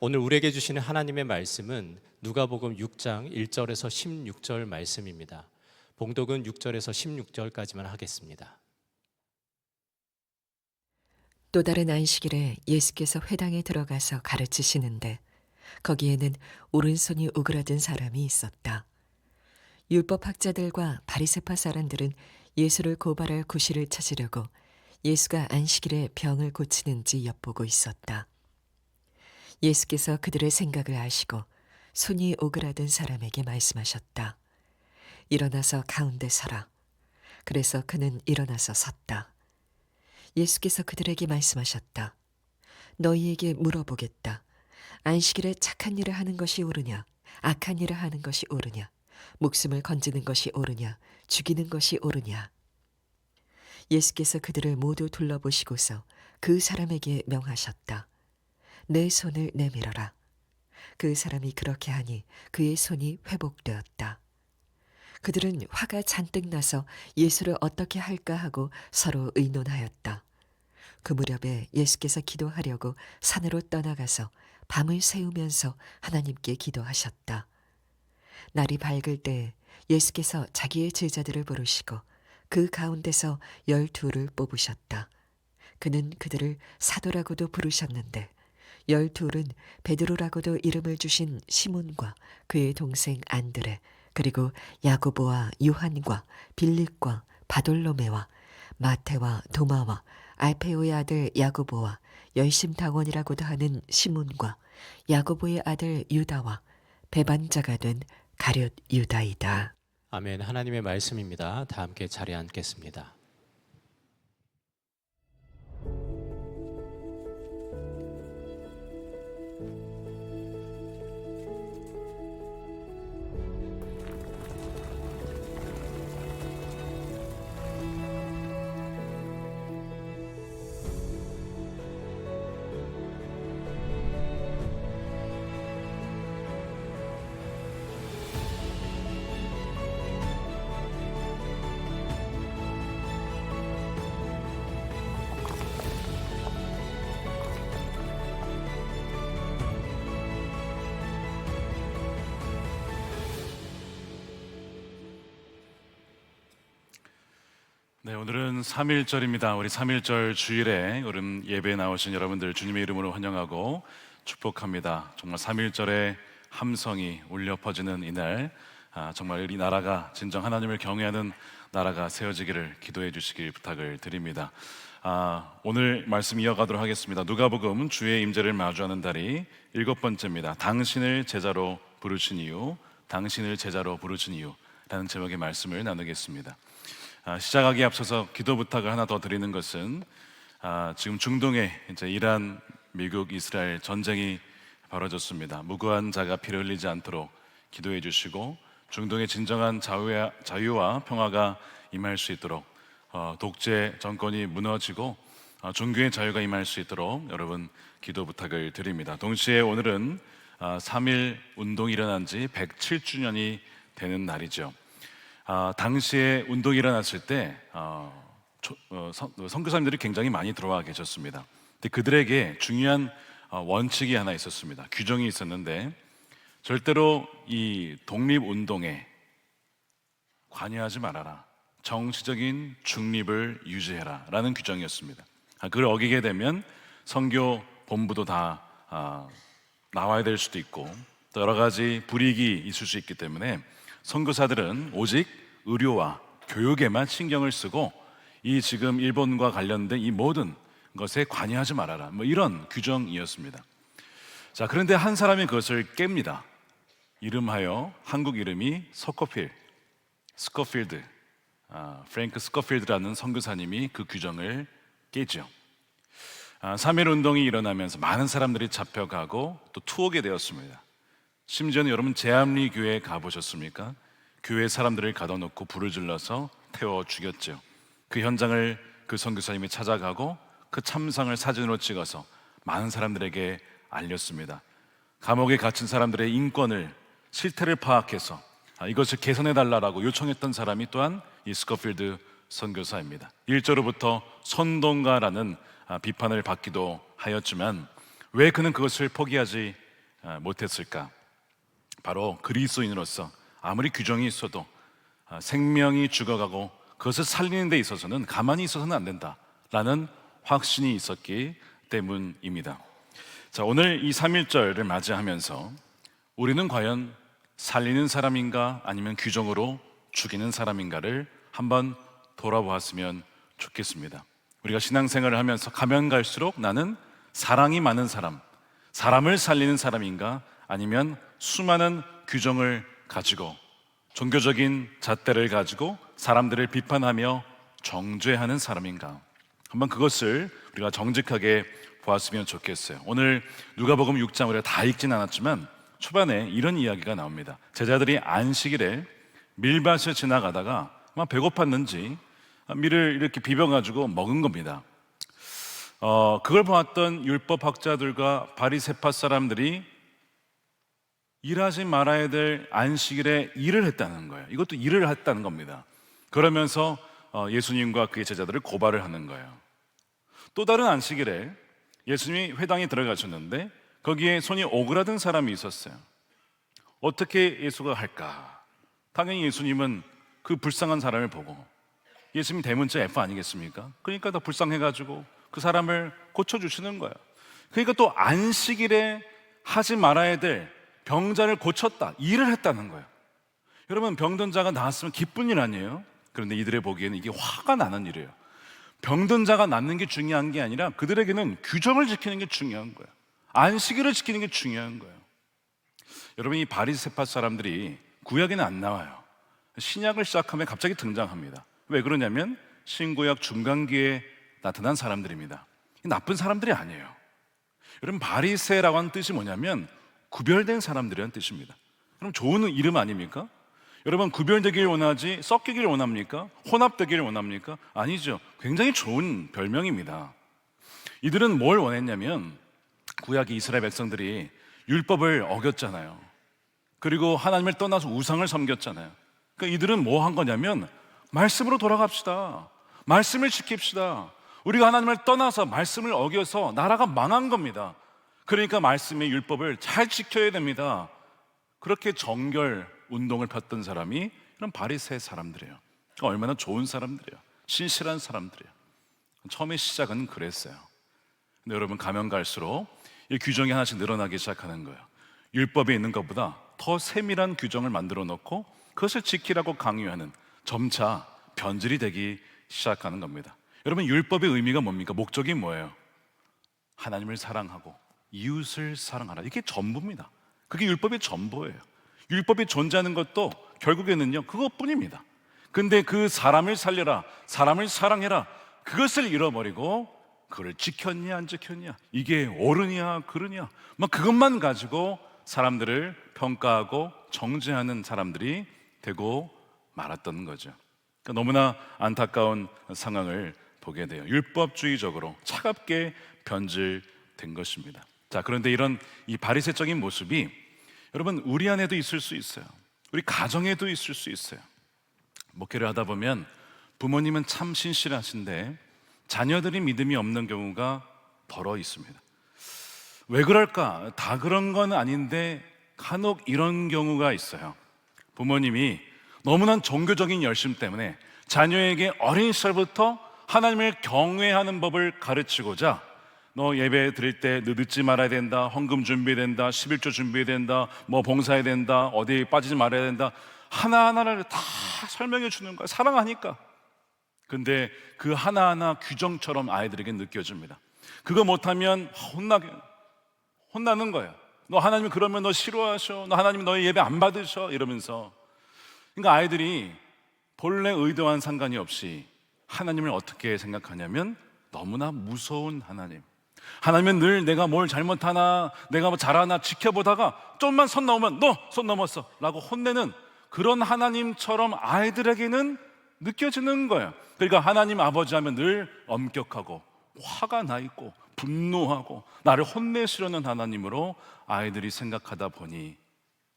오늘 우리에게 주시는 하나님의 말씀은 누가복음 6장 1절에서 16절 말씀입니다. 봉독은 6절에서 16절까지만 하겠습니다. 또 다른 안식일에 예수께서 회당에 들어가서 가르치시는데 거기에는 오른손이 오그라든 사람이 있었다. 율법학자들과 바리새파 사람들은 예수를 고발할 구실을 찾으려고 예수가 안식일에 병을 고치는지 엿보고 있었다. 예수께서 그들의 생각을 아시고 손이 오그라든 사람에게 말씀하셨다. 일어나서 가운데 서라. 그래서 그는 일어나서 섰다. 예수께서 그들에게 말씀하셨다. 너희에게 물어보겠다. 안식일에 착한 일을 하는 것이 옳으냐? 악한 일을 하는 것이 옳으냐? 목숨을 건지는 것이 옳으냐? 죽이는 것이 옳으냐? 예수께서 그들을 모두 둘러보시고서 그 사람에게 명하셨다. 내 손을 내밀어라. 그 사람이 그렇게 하니 그의 손이 회복되었다. 그들은 화가 잔뜩 나서 예수를 어떻게 할까 하고 서로 의논하였다. 그 무렵에 예수께서 기도하려고 산으로 떠나가서 밤을 새우면서 하나님께 기도하셨다. 날이 밝을 때 예수께서 자기의 제자들을 부르시고 그 가운데서 12를 뽑으셨다. 그는 그들을 사도라고도 부르셨는데 12은 베드로라고도 이름을 주신 시몬과 그의 동생 안드레, 그리고 야고보와 요한과 빌립과 바돌로메와 마테와 도마와 알페오의 아들 야고보와 열심당원이라고도 하는 시몬과 야고보의 아들 유다와 배반자가 된 가룟 유다이다. 아멘. 하나님의 말씀입니다. 다 함께 자리에 앉겠습니다. 네, 오늘은 3.1절입니다. 우리 3.1절 주일에 오늘 예배에 나오신 여러분들 주님의 이름으로 환영하고 축복합니다. 정말 3.1절의 함성이 울려 퍼지는 이날, 정말 이 나라가 진정 하나님을 경외하는 나라가 세워지기를 기도해 주시길 부탁을 드립니다. 오늘 말씀 이어가도록 하겠습니다. 누가복음 주의 임재를 마주하는 달이 7번째입니다. 당신을 제자로 부르신 이유, 당신을 제자로 부르신 이유라는 제목의 말씀을 나누겠습니다. 시작하기에 앞서서 기도 부탁을 하나 더 드리는 것은 지금 중동에 이제 이란, 미국, 이스라엘 전쟁이 벌어졌습니다. 무고한 자가 피를 흘리지 않도록 기도해 주시고 중동의 진정한 자유와 평화가 임할 수 있도록 독재 정권이 무너지고 종교의 자유가 임할 수 있도록 여러분 기도 부탁을 드립니다. 동시에 오늘은 3.1 운동이 일어난 지 107주년이 되는 날이죠. 당시에 운동이 일어났을 때 선교사님들이 굉장히 많이 들어와 계셨습니다. 근데 그들에게 중요한 원칙이 하나 있었습니다. 규정이 있었는데 절대로 이 독립운동에 관여하지 말아라, 정치적인 중립을 유지해라 라는 규정이었습니다. 그걸 어기게 되면 선교 본부도 다 나와야 될 수도 있고 또 여러 가지 불이익이 있을 수 있기 때문에 선교사들은 오직 의료와 교육에만 신경을 쓰고 이 지금 일본과 관련된 이 모든 것에 관여하지 말아라, 이런 규정이었습니다. 자, 그런데 한 사람이 그것을 깹니다. 이름하여 한국 이름이 스코필드, 프랭크 스코필드라는 선교사님이 그 규정을 깨죠. 3.1 운동이 일어나면서 많은 사람들이 잡혀가고 또 투옥이 되었습니다. 심지어는 여러분 제암리 교회에 가보셨습니까? 교회 사람들을 가둬놓고 불을 질러서 태워 죽였죠. 그 현장을 그 선교사님이 찾아가고 그 참상을 사진으로 찍어서 많은 사람들에게 알렸습니다. 감옥에 갇힌 사람들의 인권을, 실태를 파악해서 이것을 개선해달라고 요청했던 사람이 또한 이 스코필드 선교사입니다. 일조로부터 선동가라는 비판을 받기도 하였지만 왜 그는 그것을 포기하지 못했을까? 바로 그리스도인으로서 아무리 규정이 있어도 생명이 죽어가고 그것을 살리는 데 있어서는 가만히 있어서는 안 된다라는 확신이 있었기 때문입니다. 자, 오늘 이 3.1절을 맞이하면서 우리는 과연 살리는 사람인가 아니면 규정으로 죽이는 사람인가를 한번 돌아보았으면 좋겠습니다. 우리가 신앙생활을 하면서 가면 갈수록 나는 사랑이 많은 사람, 사람을 살리는 사람인가 아니면 수많은 규정을 가지고 종교적인 잣대를 가지고 사람들을 비판하며 정죄하는 사람인가? 한번 그것을 우리가 정직하게 보았으면 좋겠어요. 오늘 누가복음 6장 우리가 다 읽진 않았지만 초반에 이런 이야기가 나옵니다. 제자들이 안식일에 밀밭을 지나가다가 아마 배고팠는지 밀을 이렇게 비벼가지고 먹은 겁니다. 그걸 보았던 율법학자들과 바리새파 사람들이 일하지 말아야 될 안식일에 일을 했다는 거예요. 이것도 일을 했다는 겁니다. 그러면서 예수님과 그의 제자들을 고발을 하는 거예요. 또 다른 안식일에 예수님이 회당에 들어가셨는데 거기에 손이 오그라든 사람이 있었어요. 어떻게 예수가 할까? 당연히 예수님은 그 불쌍한 사람을 보고, 예수님 대문자 F 아니겠습니까? 그러니까 더 불쌍해가지고 그 사람을 고쳐주시는 거예요. 그러니까 또 안식일에 하지 말아야 될 병자를 고쳤다, 일을 했다는 거예요. 여러분, 병든 자가 나았으면 기쁜 일 아니에요? 그런데 이들의 보기에는 이게 화가 나는 일이에요. 병든 자가 낫는 게 중요한 게 아니라 그들에게는 규정을 지키는 게 중요한 거예요. 안식일을 지키는 게 중요한 거예요. 여러분, 이 바리새파 사람들이 구약에는 안 나와요. 신약을 시작하면 갑자기 등장합니다. 왜 그러냐면 신구약 중간기에 나타난 사람들입니다. 나쁜 사람들이 아니에요. 여러분, 바리새라고 하는 뜻이 뭐냐면 구별된 사람들이라는 뜻입니다. 그럼 좋은 이름 아닙니까? 여러분, 구별되길 원하지 섞이길 원합니까? 혼합되길 원합니까? 아니죠. 굉장히 좋은 별명입니다. 이들은 뭘 원했냐면 구약의 이스라엘 백성들이 율법을 어겼잖아요. 그리고 하나님을 떠나서 우상을 섬겼잖아요. 그러니까 이들은 뭐 한 거냐면 말씀으로 돌아갑시다. 말씀을 지킵시다. 우리가 하나님을 떠나서 말씀을 어겨서 나라가 망한 겁니다. 그러니까 말씀의 율법을 잘 지켜야 됩니다. 그렇게 정결 운동을 폈던 사람이 이런 바리새 사람들이에요. 그러니까 얼마나 좋은 사람들이에요. 신실한 사람들이에요. 처음에 시작은 그랬어요. 근데 여러분, 가면 갈수록 이 규정이 하나씩 늘어나기 시작하는 거예요. 율법에 있는 것보다 더 세밀한 규정을 만들어 놓고 그것을 지키라고 강요하는, 점차 변질이 되기 시작하는 겁니다. 여러분, 율법의 의미가 뭡니까? 목적이 뭐예요? 하나님을 사랑하고 이웃을 사랑하라. 이게 전부입니다. 그게 율법의 전부예요. 율법이 존재하는 것도 결국에는요, 그것뿐입니다. 근데 그 사람을 살려라, 사람을 사랑해라, 그것을 잃어버리고 그걸 지켰냐 안 지켰냐, 이게 옳으냐 그르냐, 막 그것만 가지고 사람들을 평가하고 정죄하는 사람들이 되고 말았던 거죠. 그러니까 너무나 안타까운 상황을 보게 돼요. 율법주의적으로 차갑게 변질된 것입니다. 자, 그런데 이런 이 바리새적인 모습이 여러분, 우리 안에도 있을 수 있어요. 우리 가정에도 있을 수 있어요. 목회를 하다 보면 부모님은 참 신실하신데 자녀들이 믿음이 없는 경우가 더러 있습니다. 왜 그럴까? 다 그런 건 아닌데 간혹 이런 경우가 있어요. 부모님이 너무난 종교적인 열심 때문에 자녀에게 어린 시절부터 하나님을 경외하는 법을 가르치고자, 너 예배 드릴 때 늦지 말아야 된다, 헌금 준비해야 된다, 11조 준비해야 된다, 뭐 봉사해야 된다, 어디 빠지지 말아야 된다, 하나하나를 다 설명해 주는 거야. 사랑하니까. 근데 그 하나하나 규정처럼 아이들에게 느껴집니다. 그거 못하면 혼나는 거예요. 너 하나님 그러면 너 싫어하셔, 너 하나님 너의 예배 안 받으셔, 이러면서. 그러니까 아이들이 본래 의도와는 상관이 없이 하나님을 어떻게 생각하냐면 너무나 무서운 하나님. 하나님은 늘 내가 뭘 잘못하나, 내가 뭐 잘하나 지켜보다가 좀만 선 넘으면 너 손 넘었어 라고 혼내는 그런 하나님처럼 아이들에게는 느껴지는 거예요. 그러니까 하나님 아버지 하면 늘 엄격하고 화가 나 있고 분노하고 나를 혼내시려는 하나님으로 아이들이 생각하다 보니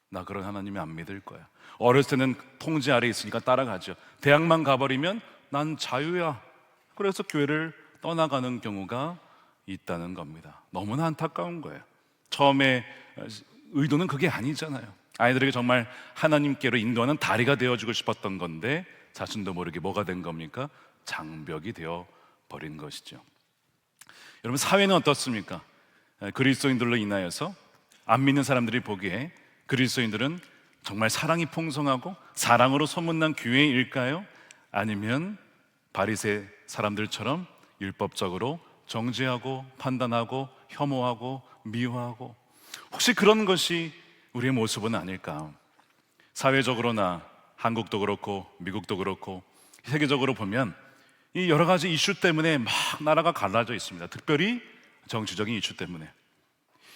나 그런 하나님이 안 믿을 거야. 어렸을 때는 통제 아래 있으니까 따라가죠. 대학만 가버리면 난 자유야. 그래서 교회를 떠나가는 경우가 있다는 겁니다. 너무나 안타까운 거예요. 처음에 의도는 그게 아니잖아요. 아이들에게 정말 하나님께로 인도하는 다리가 되어주고 싶었던 건데 자신도 모르게 뭐가 된 겁니까? 장벽이 되어 버린 것이죠. 여러분, 사회는 어떻습니까? 그리스도인들로 인하여서 안 믿는 사람들이 보기에 그리스도인들은 정말 사랑이 풍성하고 사랑으로 소문난 교회일까요? 아니면 바리새 사람들처럼 율법적으로 정죄하고 판단하고 혐오하고 미워하고, 혹시 그런 것이 우리의 모습은 아닐까? 사회적으로나 한국도 그렇고 미국도 그렇고 세계적으로 보면 이 여러 가지 이슈 때문에 막 나라가 갈라져 있습니다. 특별히 정치적인 이슈 때문에.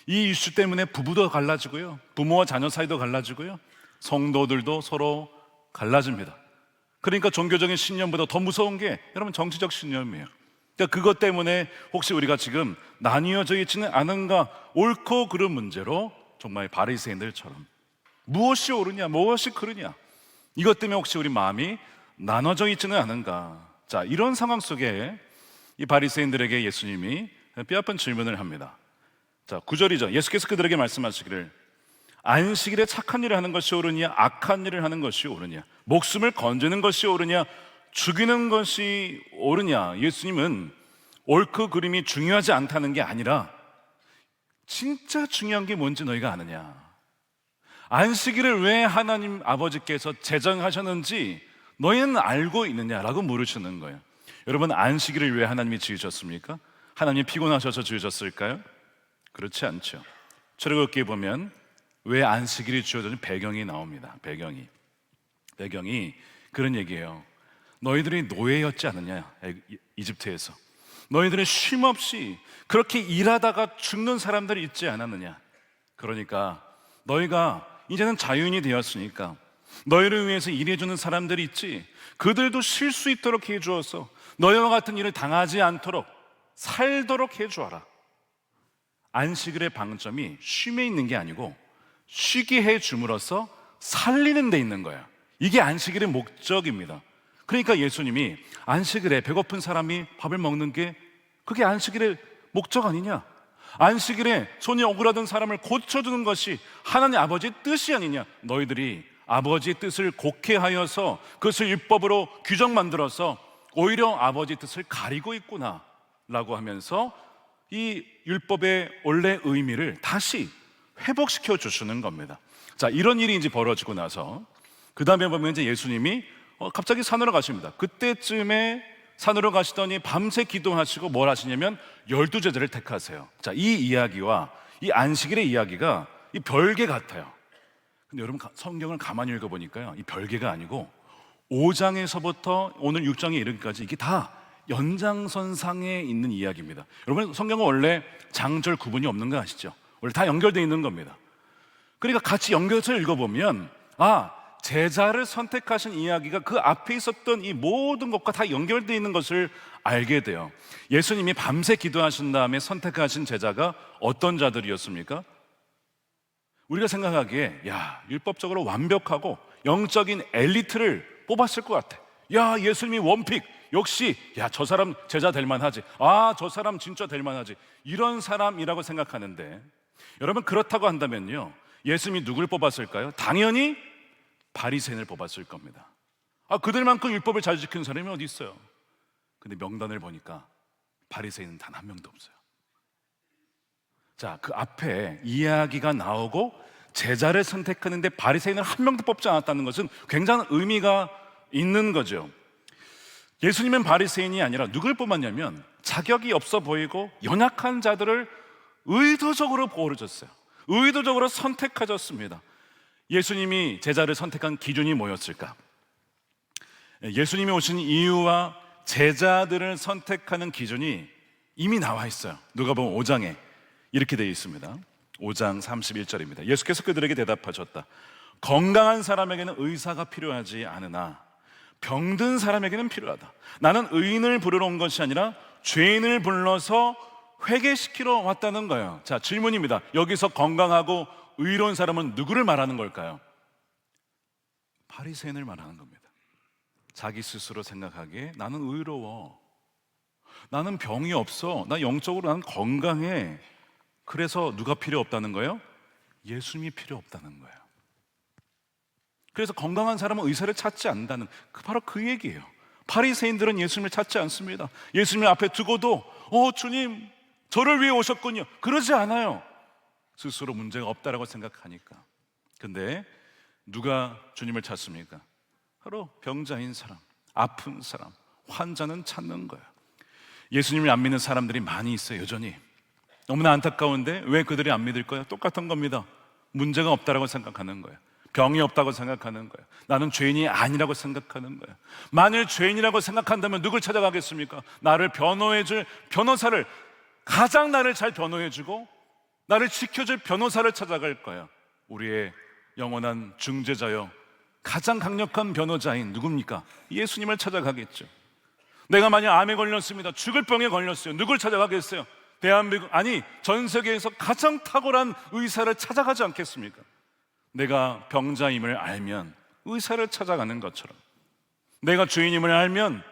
이 이슈 때문에 부부도 갈라지고요, 부모와 자녀 사이도 갈라지고요, 성도들도 서로 갈라집니다. 그러니까 종교적인 신념보다 더 무서운 게 여러분 정치적 신념이에요. 그러니까 그것 때문에 혹시 우리가 지금 나뉘어져 있지는 않은가, 옳고 그른 문제로 정말 바리새인들처럼 무엇이 옳으냐 무엇이 그르냐, 이것 때문에 혹시 우리 마음이 나눠져 있지는 않은가. 자, 이런 상황 속에 이 바리새인들에게 예수님이 뼈아픈 질문을 합니다. 자, 9절이죠. 예수께서 그들에게 말씀하시기를 안식일에 착한 일을 하는 것이 옳으냐 악한 일을 하는 것이 옳으냐, 목숨을 건지는 것이 옳으냐 죽이는 것이 옳으냐. 예수님은 옳고 그름이 중요하지 않다는 게 아니라 진짜 중요한 게 뭔지 너희가 아느냐, 안식일을 왜 하나님 아버지께서 제정하셨는지 너희는 알고 있느냐라고 물으시는 거예요. 여러분, 안식일을 왜 하나님이 지으셨습니까? 하나님이 피곤하셔서 지으셨을까요? 그렇지 않죠. 출애굽기에 보면 왜 안식일이 주어진 배경이 나옵니다. 배경이 그런 얘기예요. 너희들이 노예였지 않느냐, 이집트에서. 너희들은 쉼없이 그렇게 일하다가 죽는 사람들이 있지 않았느냐. 그러니까 너희가 이제는 자유인이 되었으니까 너희를 위해서 일해주는 사람들이 있지, 그들도 쉴 수 있도록 해주어서 너희와 같은 일을 당하지 않도록 살도록 해주어라. 안식일의 방점이 쉼에 있는 게 아니고 쉬게 해줌으로써 살리는 데 있는 거예요. 이게 안식일의 목적입니다. 그러니까 예수님이 안식일에 배고픈 사람이 밥을 먹는 게 그게 안식일의 목적 아니냐, 안식일에 손이 오그라든 사람을 고쳐주는 것이 하나님 아버지의 뜻이 아니냐, 너희들이 아버지의 뜻을 곡해하여서 그것을 율법으로 규정 만들어서 오히려 아버지의 뜻을 가리고 있구나 라고 하면서 이 율법의 원래 의미를 다시 회복시켜 주시는 겁니다. 자, 이런 일이 이제 벌어지고 나서 그 다음에 보면 이제 예수님이 갑자기 산으로 가십니다. 그때쯤에 산으로 가시더니 밤새 기도하시고 뭘 하시냐면 12제자를 택하세요. 자, 이 이야기와 이 안식일의 이야기가 이 별개 같아요. 근데 여러분, 성경을 가만히 읽어보니까요, 이 별개가 아니고 5장에서부터 오늘 6장에 이르기까지 이게 다 연장선상에 있는 이야기입니다. 여러분, 성경은 원래 장절 구분이 없는 거 아시죠? 원래 다 연결되어 있는 겁니다. 그러니까 같이 연결해서 읽어보면 제자를 선택하신 이야기가 그 앞에 있었던 이 모든 것과 다 연결되어 있는 것을 알게 돼요. 예수님이 밤새 기도하신 다음에 선택하신 제자가 어떤 자들이었습니까? 우리가 생각하기에 율법적으로 완벽하고 영적인 엘리트를 뽑았을 것 같아. 예수님이 원픽, 역시 저 사람 제자 될 만하지, 저 사람 진짜 될 만하지, 이런 사람이라고 생각하는데, 여러분, 그렇다고 한다면요, 예수님이 누굴 뽑았을까요? 당연히 바리새인을 뽑았을 겁니다. 그들만큼 율법을 잘 지키는 사람이 어디 있어요? 근데 명단을 보니까 바리새인은 단 한 명도 없어요. 자, 그 앞에 이야기가 나오고 제자를 선택하는데 바리새인을 한 명도 뽑지 않았다는 것은 굉장한 의미가 있는 거죠. 예수님은 바리새인이 아니라 누굴 뽑았냐면 자격이 없어 보이고 연약한 자들을 의도적으로 고르셨어요. 의도적으로 선택하셨습니다. 예수님이 제자를 선택한 기준이 뭐였을까? 예수님이 오신 이유와 제자들을 선택하는 기준이 이미 나와 있어요. 누가복음 5장에 이렇게 되어 있습니다. 5장 31절입니다. 예수께서 그들에게 대답하셨다. 건강한 사람에게는 의사가 필요하지 않으나 병든 사람에게는 필요하다. 나는 의인을 부르러 온 것이 아니라 죄인을 불러서 회개시키러 왔다는 거예요. 자, 질문입니다. 여기서 건강하고 의로운 사람은 누구를 말하는 걸까요? 바리새인을 말하는 겁니다. 자기 스스로 생각하기에 나는 의로워, 나는 병이 없어, 나 영적으로 나는 건강해. 그래서 누가 필요 없다는 거예요? 예수님이 필요 없다는 거예요. 그래서 건강한 사람은 의사를 찾지 않는다는 바로 그 얘기예요. 바리새인들은 예수님을 찾지 않습니다. 예수님을 앞에 두고도 주님 저를 위해 오셨군요, 그러지 않아요. 스스로 문제가 없다라고 생각하니까. 근데 누가 주님을 찾습니까? 바로 병자인 사람, 아픈 사람, 환자는 찾는 거예요. 예수님을 안 믿는 사람들이 많이 있어요, 여전히. 너무나 안타까운데 왜 그들이 안 믿을까요? 똑같은 겁니다. 문제가 없다라고 생각하는 거예요. 병이 없다고 생각하는 거예요. 나는 죄인이 아니라고 생각하는 거예요. 만일 죄인이라고 생각한다면 누굴 찾아가겠습니까? 나를 변호해줄 변호사를, 가장 나를 잘 변호해주고 나를 지켜줄 변호사를 찾아갈 거예요. 우리의 영원한 중재자요, 가장 강력한 변호자인 누굽니까? 예수님을 찾아가겠죠. 내가 만약 암에 걸렸습니다, 죽을 병에 걸렸어요, 누굴 찾아가겠어요? 대한민국, 아니 전 세계에서 가장 탁월한 의사를 찾아가지 않겠습니까? 내가 병자임을 알면 의사를 찾아가는 것처럼, 내가 죄인임을 알면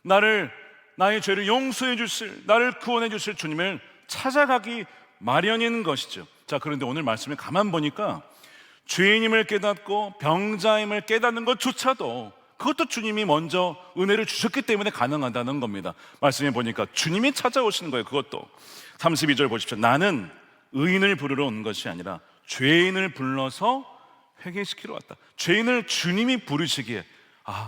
나의 죄를 용서해 주실, 나를 구원해 주실 주님을 찾아가기 마련인 것이죠. 자, 그런데 오늘 말씀을 가만 보니까 죄인임을 깨닫고 병자임을 깨닫는 것조차도, 그것도 주님이 먼저 은혜를 주셨기 때문에 가능하다는 겁니다. 말씀해 보니까 주님이 찾아오시는 거예요. 그것도 32절 보십시오. 나는 의인을 부르러 온 것이 아니라 죄인을 불러서 회개시키러 왔다. 죄인을 주님이 부르시기에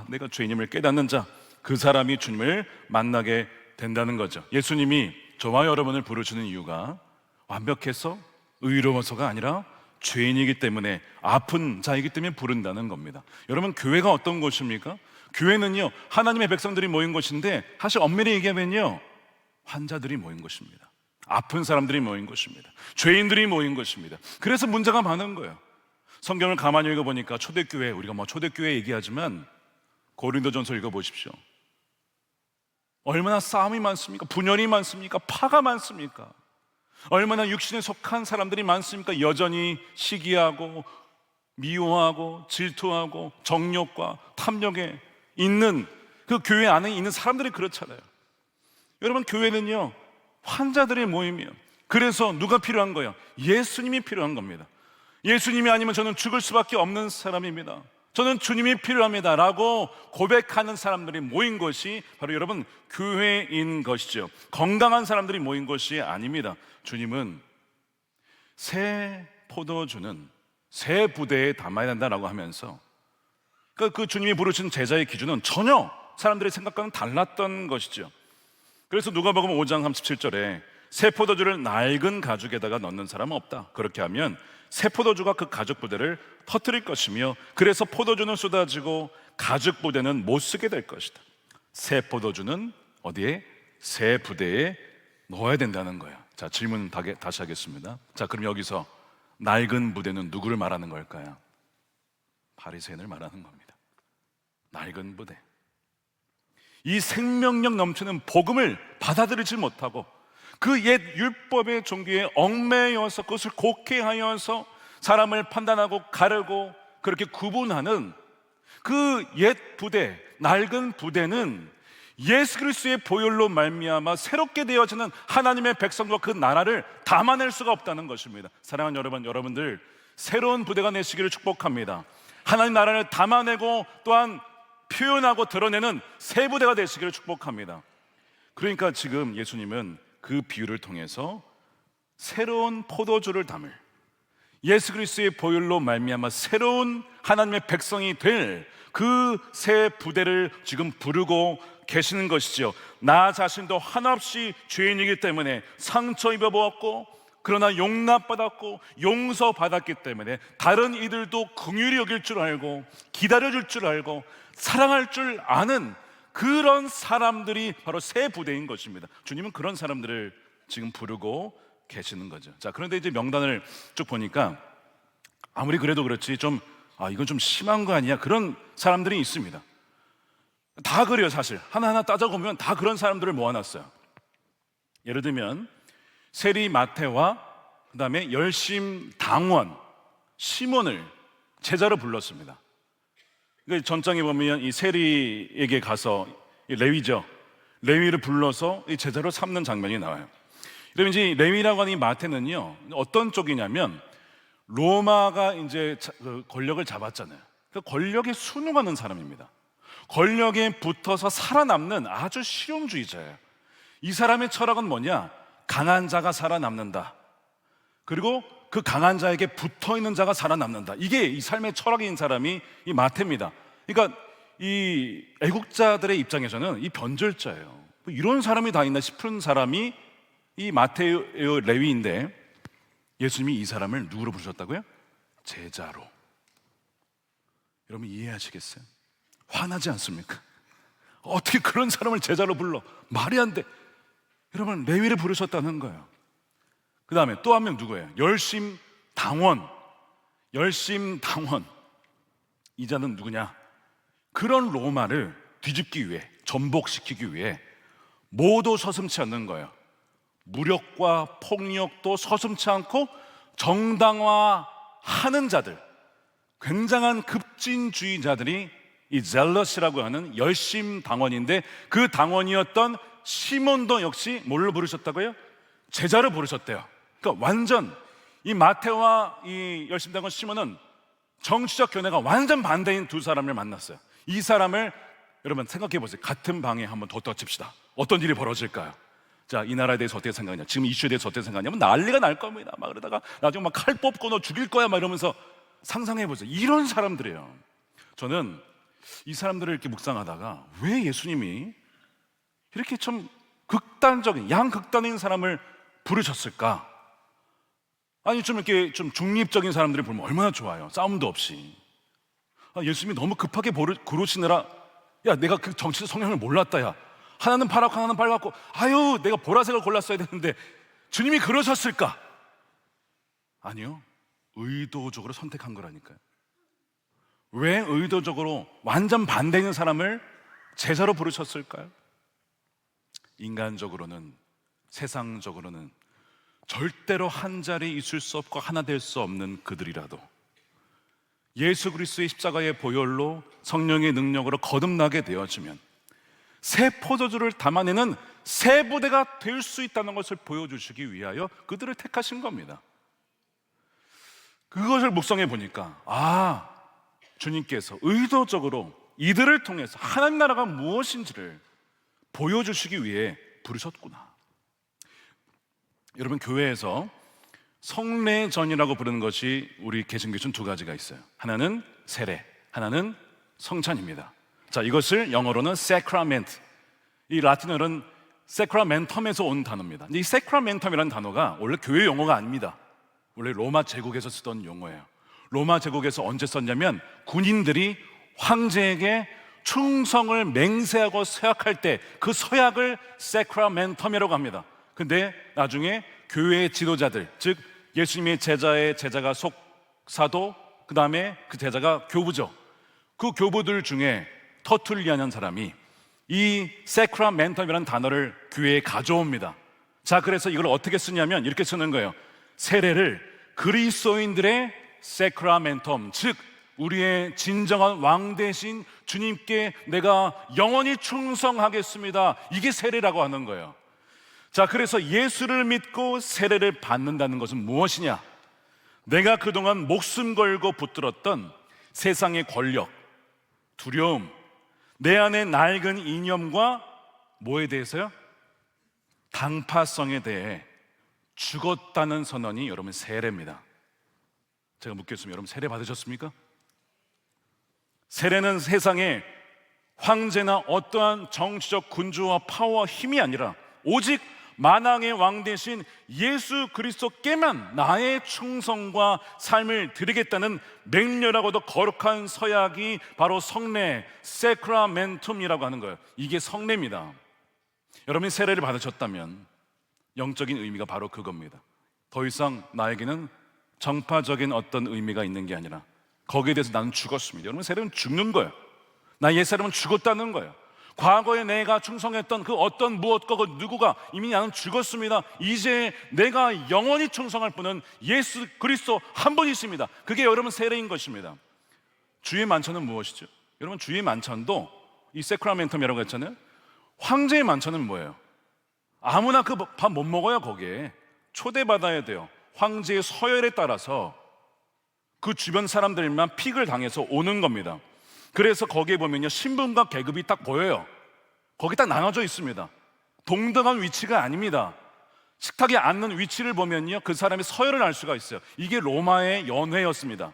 내가 죄인임을 깨닫는 자, 그 사람이 주님을 만나게 된다는 거죠. 예수님이 저와 여러분을 부르시는 이유가 완벽해서 의로워서가 아니라 죄인이기 때문에, 아픈 자이기 때문에 부른다는 겁니다. 여러분, 교회가 어떤 곳입니까? 교회는요, 하나님의 백성들이 모인 곳인데, 사실 엄밀히 얘기하면요, 환자들이 모인 곳입니다. 아픈 사람들이 모인 곳입니다. 죄인들이 모인 곳입니다. 그래서 문제가 많은 거예요. 성경을 가만히 읽어보니까 초대교회, 우리가 초대교회 얘기하지만 고린도전서 읽어보십시오. 얼마나 싸움이 많습니까? 분열이 많습니까? 파가 많습니까? 얼마나 육신에 속한 사람들이 많습니까? 여전히 시기하고 미워하고 질투하고 정욕과 탐욕에 있는 그 교회 안에 있는 사람들이 그렇잖아요. 여러분, 교회는요, 환자들의 모임이에요. 그래서 누가 필요한 거예요? 예수님이 필요한 겁니다. 예수님이 아니면 저는 죽을 수밖에 없는 사람입니다, 저는 주님이 필요합니다 라고 고백하는 사람들이 모인 것이 바로 여러분 교회인 것이죠. 건강한 사람들이 모인 것이 아닙니다. 주님은 새 포도주는 새 부대에 담아야 된다라고 하면서 그 주님이 부르신 제자의 기준은 전혀 사람들의 생각과는 달랐던 것이죠. 그래서 누가복음 5장 37절에 새 포도주를 낡은 가죽에다가 넣는 사람은 없다, 그렇게 하면 새 포도주가 그 가죽 부대를 터뜨릴 것이며, 그래서 포도주는 쏟아지고 가죽 부대는 못 쓰게 될 것이다. 새 포도주는 어디에? 새 부대에 넣어야 된다는 거야. 자, 질문 다시 하겠습니다. 자, 그럼 여기서 낡은 부대는 누구를 말하는 걸까요? 바리새인을 말하는 겁니다. 낡은 부대. 이 생명력 넘치는 복음을 받아들이지 못하고 그 옛 율법의 종교에 얽매여서 그것을 곡해하여서 사람을 판단하고 가르고 그렇게 구분하는 그 옛 부대, 낡은 부대는 예수 그리스도의 보혈로 말미암아 새롭게 되어지는 하나님의 백성과 그 나라를 담아낼 수가 없다는 것입니다. 사랑하는 여러분, 여러분들 새로운 부대가 되시기를 축복합니다. 하나님 나라를 담아내고 또한 표현하고 드러내는 새 부대가 되시기를 축복합니다. 그러니까 지금 예수님은 그 비유를 통해서 새로운 포도주를 담을, 예수 그리스도의 보혈로 말미암아 새로운 하나님의 백성이 될 그 새 부대를 지금 부르고 계시는 것이죠. 나 자신도 한없이 죄인이기 때문에 상처 입어보았고 그러나 용납받았고 용서받았기 때문에 다른 이들도 긍휼히 여길 줄 알고 기다려줄 줄 알고 사랑할 줄 아는 그런 사람들이 바로 새 부대인 것입니다. 주님은 그런 사람들을 지금 부르고 계시는 거죠. 자, 그런데 이제 명단을 쭉 보니까 아무리 그래도 그렇지 이건 좀 심한 거 아니야? 그런 사람들이 있습니다. 다 그래요. 사실 하나하나 따져보면 다 그런 사람들을 모아놨어요. 예를 들면 세리 마태와 그 다음에 열심당원 시몬을 제자로 불렀습니다. 전장에 보면 이 세리에게 가서 레위죠, 레위를 불러서 이 제자로 삼는 장면이 나와요. 그러면 이제 레위라고 하는 이 마태는요, 어떤 쪽이냐면 로마가 이제 그 권력을 잡았잖아요. 그 권력에 순응하는 사람입니다. 권력에 붙어서 살아남는 아주 실용주의자예요. 이 사람의 철학은 뭐냐? 강한 자가 살아남는다. 그리고 그 강한 자에게 붙어 있는 자가 살아남는다. 이게 이 삶의 철학인 사람이 이 마태입니다. 그러니까 이 애국자들의 입장에서는 이 변절자예요. 뭐 이런 사람이 다 있나 싶은 사람이 이 마테오 레위인데, 예수님이 이 사람을 누구로 부르셨다고요? 제자로. 여러분 이해하시겠어요? 화나지 않습니까? 어떻게 그런 사람을 제자로 불러? 말이 안 돼. 여러분 레위를 부르셨다는 거예요. 그 다음에 또 한 명 누구예요? 열심당원. 열심당원. 이 자는 누구냐? 그런 로마를 뒤집기 위해, 전복시키기 위해 모두 서슴치 않는 거예요. 무력과 폭력도 서슴치 않고 정당화하는 자들, 굉장한 급진주의자들이 이 젤러시라고 하는 열심당원인데, 그 당원이었던 시몬도 역시 뭘로 부르셨다고요? 제자로 부르셨대요. 그러니까 완전 이 마테와 이 열심당원 시몬은 정치적 견해가 완전 반대인 두 사람을 만났어요. 이 사람을 여러분 생각해 보세요. 같은 방에 한번 뒀다 칩시다. 어떤 일이 벌어질까요? 자, 이 나라에 대해서 어떻게 생각하냐, 지금 이슈에 대해서 어떻게 생각하냐면 난리가 날 겁니다. 막 그러다가 나중에 막 칼 뽑고 너 죽일 거야 막 이러면서 상상해 보세요. 이런 사람들이에요. 저는 이 사람들을 이렇게 묵상하다가 왜 예수님이 이렇게 좀 극단적인, 양극단인 사람을 부르셨을까? 아니 좀 이렇게 좀 중립적인 사람들을 부르면 얼마나 좋아요. 싸움도 없이. 예수님이 너무 급하게 고르시느라, 야 내가 그 정치적 성향을 몰랐다. 야 하나는 파랗고 하나는 빨갛고, 아유 내가 보라색을 골랐어야 되는데 주님이 그러셨을까? 아니요, 의도적으로 선택한 거라니까요. 왜 의도적으로 완전 반대인 사람을 제자로 부르셨을까요? 인간적으로는, 세상적으로는 절대로 한 자리에 있을 수 없고 하나 될 수 없는 그들이라도 예수 그리스도의 십자가의 보혈로 성령의 능력으로 거듭나게 되어지면 새 포도주를 담아내는 새 부대가 될 수 있다는 것을 보여주시기 위하여 그들을 택하신 겁니다. 그것을 묵상해 보니까 주님께서 의도적으로 이들을 통해서 하나님 나라가 무엇인지를 보여주시기 위해 부르셨구나. 여러분 교회에서 성례전이라고 부르는 것이 우리 개신교 중 두 가지가 있어요. 하나는 세례, 하나는 성찬입니다. 자, 이것을 영어로는 sacrament, 이 라틴어는 sacramentum에서 온 단어입니다. 이 sacramentum이라는 단어가 원래 교회 용어가 아닙니다. 원래 로마 제국에서 쓰던 용어예요. 로마 제국에서 언제 썼냐면 군인들이 황제에게 충성을 맹세하고 서약할 때 그 서약을 sacramentum이라고 합니다. 근데 나중에 교회의 지도자들, 즉 예수님의 제자의 제자가 속사도, 그 다음에 그 제자가 교부죠. 그 교부들 중에 터툴리안이라는 사람이 이 sacramentum이라는 단어를 교회에 가져옵니다. 자, 그래서 이걸 어떻게 쓰냐면 이렇게 쓰는 거예요. 세례를 그리스도인들의 sacramentum, 즉 우리의 진정한 왕 대신 주님께 내가 영원히 충성하겠습니다. 이게 세례라고 하는 거예요. 자, 그래서 예수를 믿고 세례를 받는다는 것은 무엇이냐? 내가 그동안 목숨 걸고 붙들었던 세상의 권력, 두려움, 내 안에 낡은 이념과 뭐에 대해서요? 당파성에 대해 죽었다는 선언이 여러분 세례입니다. 제가 묻겠습니다. 여러분 세례 받으셨습니까? 세례는 세상에 황제나 어떠한 정치적 군주와 파워와 힘이 아니라 오직 만왕의 왕 대신 예수 그리스도께만 나의 충성과 삶을 드리겠다는 맹렬하고도 거룩한 서약이 바로 성례, 세크라멘툼이라고 하는 거예요. 이게 성례입니다. 여러분이 세례를 받으셨다면 영적인 의미가 바로 그겁니다. 더 이상 나에게는 정파적인 어떤 의미가 있는 게 아니라 거기에 대해서 나는 죽었습니다. 여러분 세례는 죽는 거예요. 나 옛사람은 죽었다는 거예요. 과거에 내가 충성했던 그 어떤 무엇과 그 누구가 이미 나는 죽었습니다. 이제 내가 영원히 충성할 분은 예수 그리스도 한 분 있습니다. 그게 여러분 세례인 것입니다. 주의 만찬은 무엇이죠? 여러분 주의 만찬도 이 세크라멘텀이라고 했잖아요. 황제의 만찬은 뭐예요? 아무나 그 밥 못 먹어요. 거기에 초대받아야 돼요. 황제의 서열에 따라서 그 주변 사람들만 픽을 당해서 오는 겁니다. 그래서 거기에 보면요, 신분과 계급이 딱 보여요. 거기 딱 나눠져 있습니다. 동등한 위치가 아닙니다. 식탁에 앉는 위치를 보면요, 그 사람의 서열을 알 수가 있어요. 이게 로마의 연회였습니다.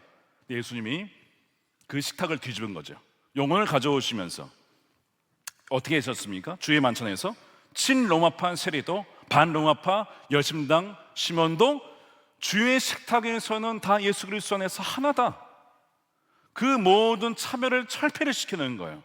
예수님이 그 식탁을 뒤집은 거죠. 용언을 가져오시면서 어떻게 하셨습니까? 주의 만찬에서 친로마파 세리도, 반로마파 열심당 시몬도 주의 식탁에서는 다 예수 그리스도 안에서 하나다. 그 모든 차별을 철폐를 시키는 거예요.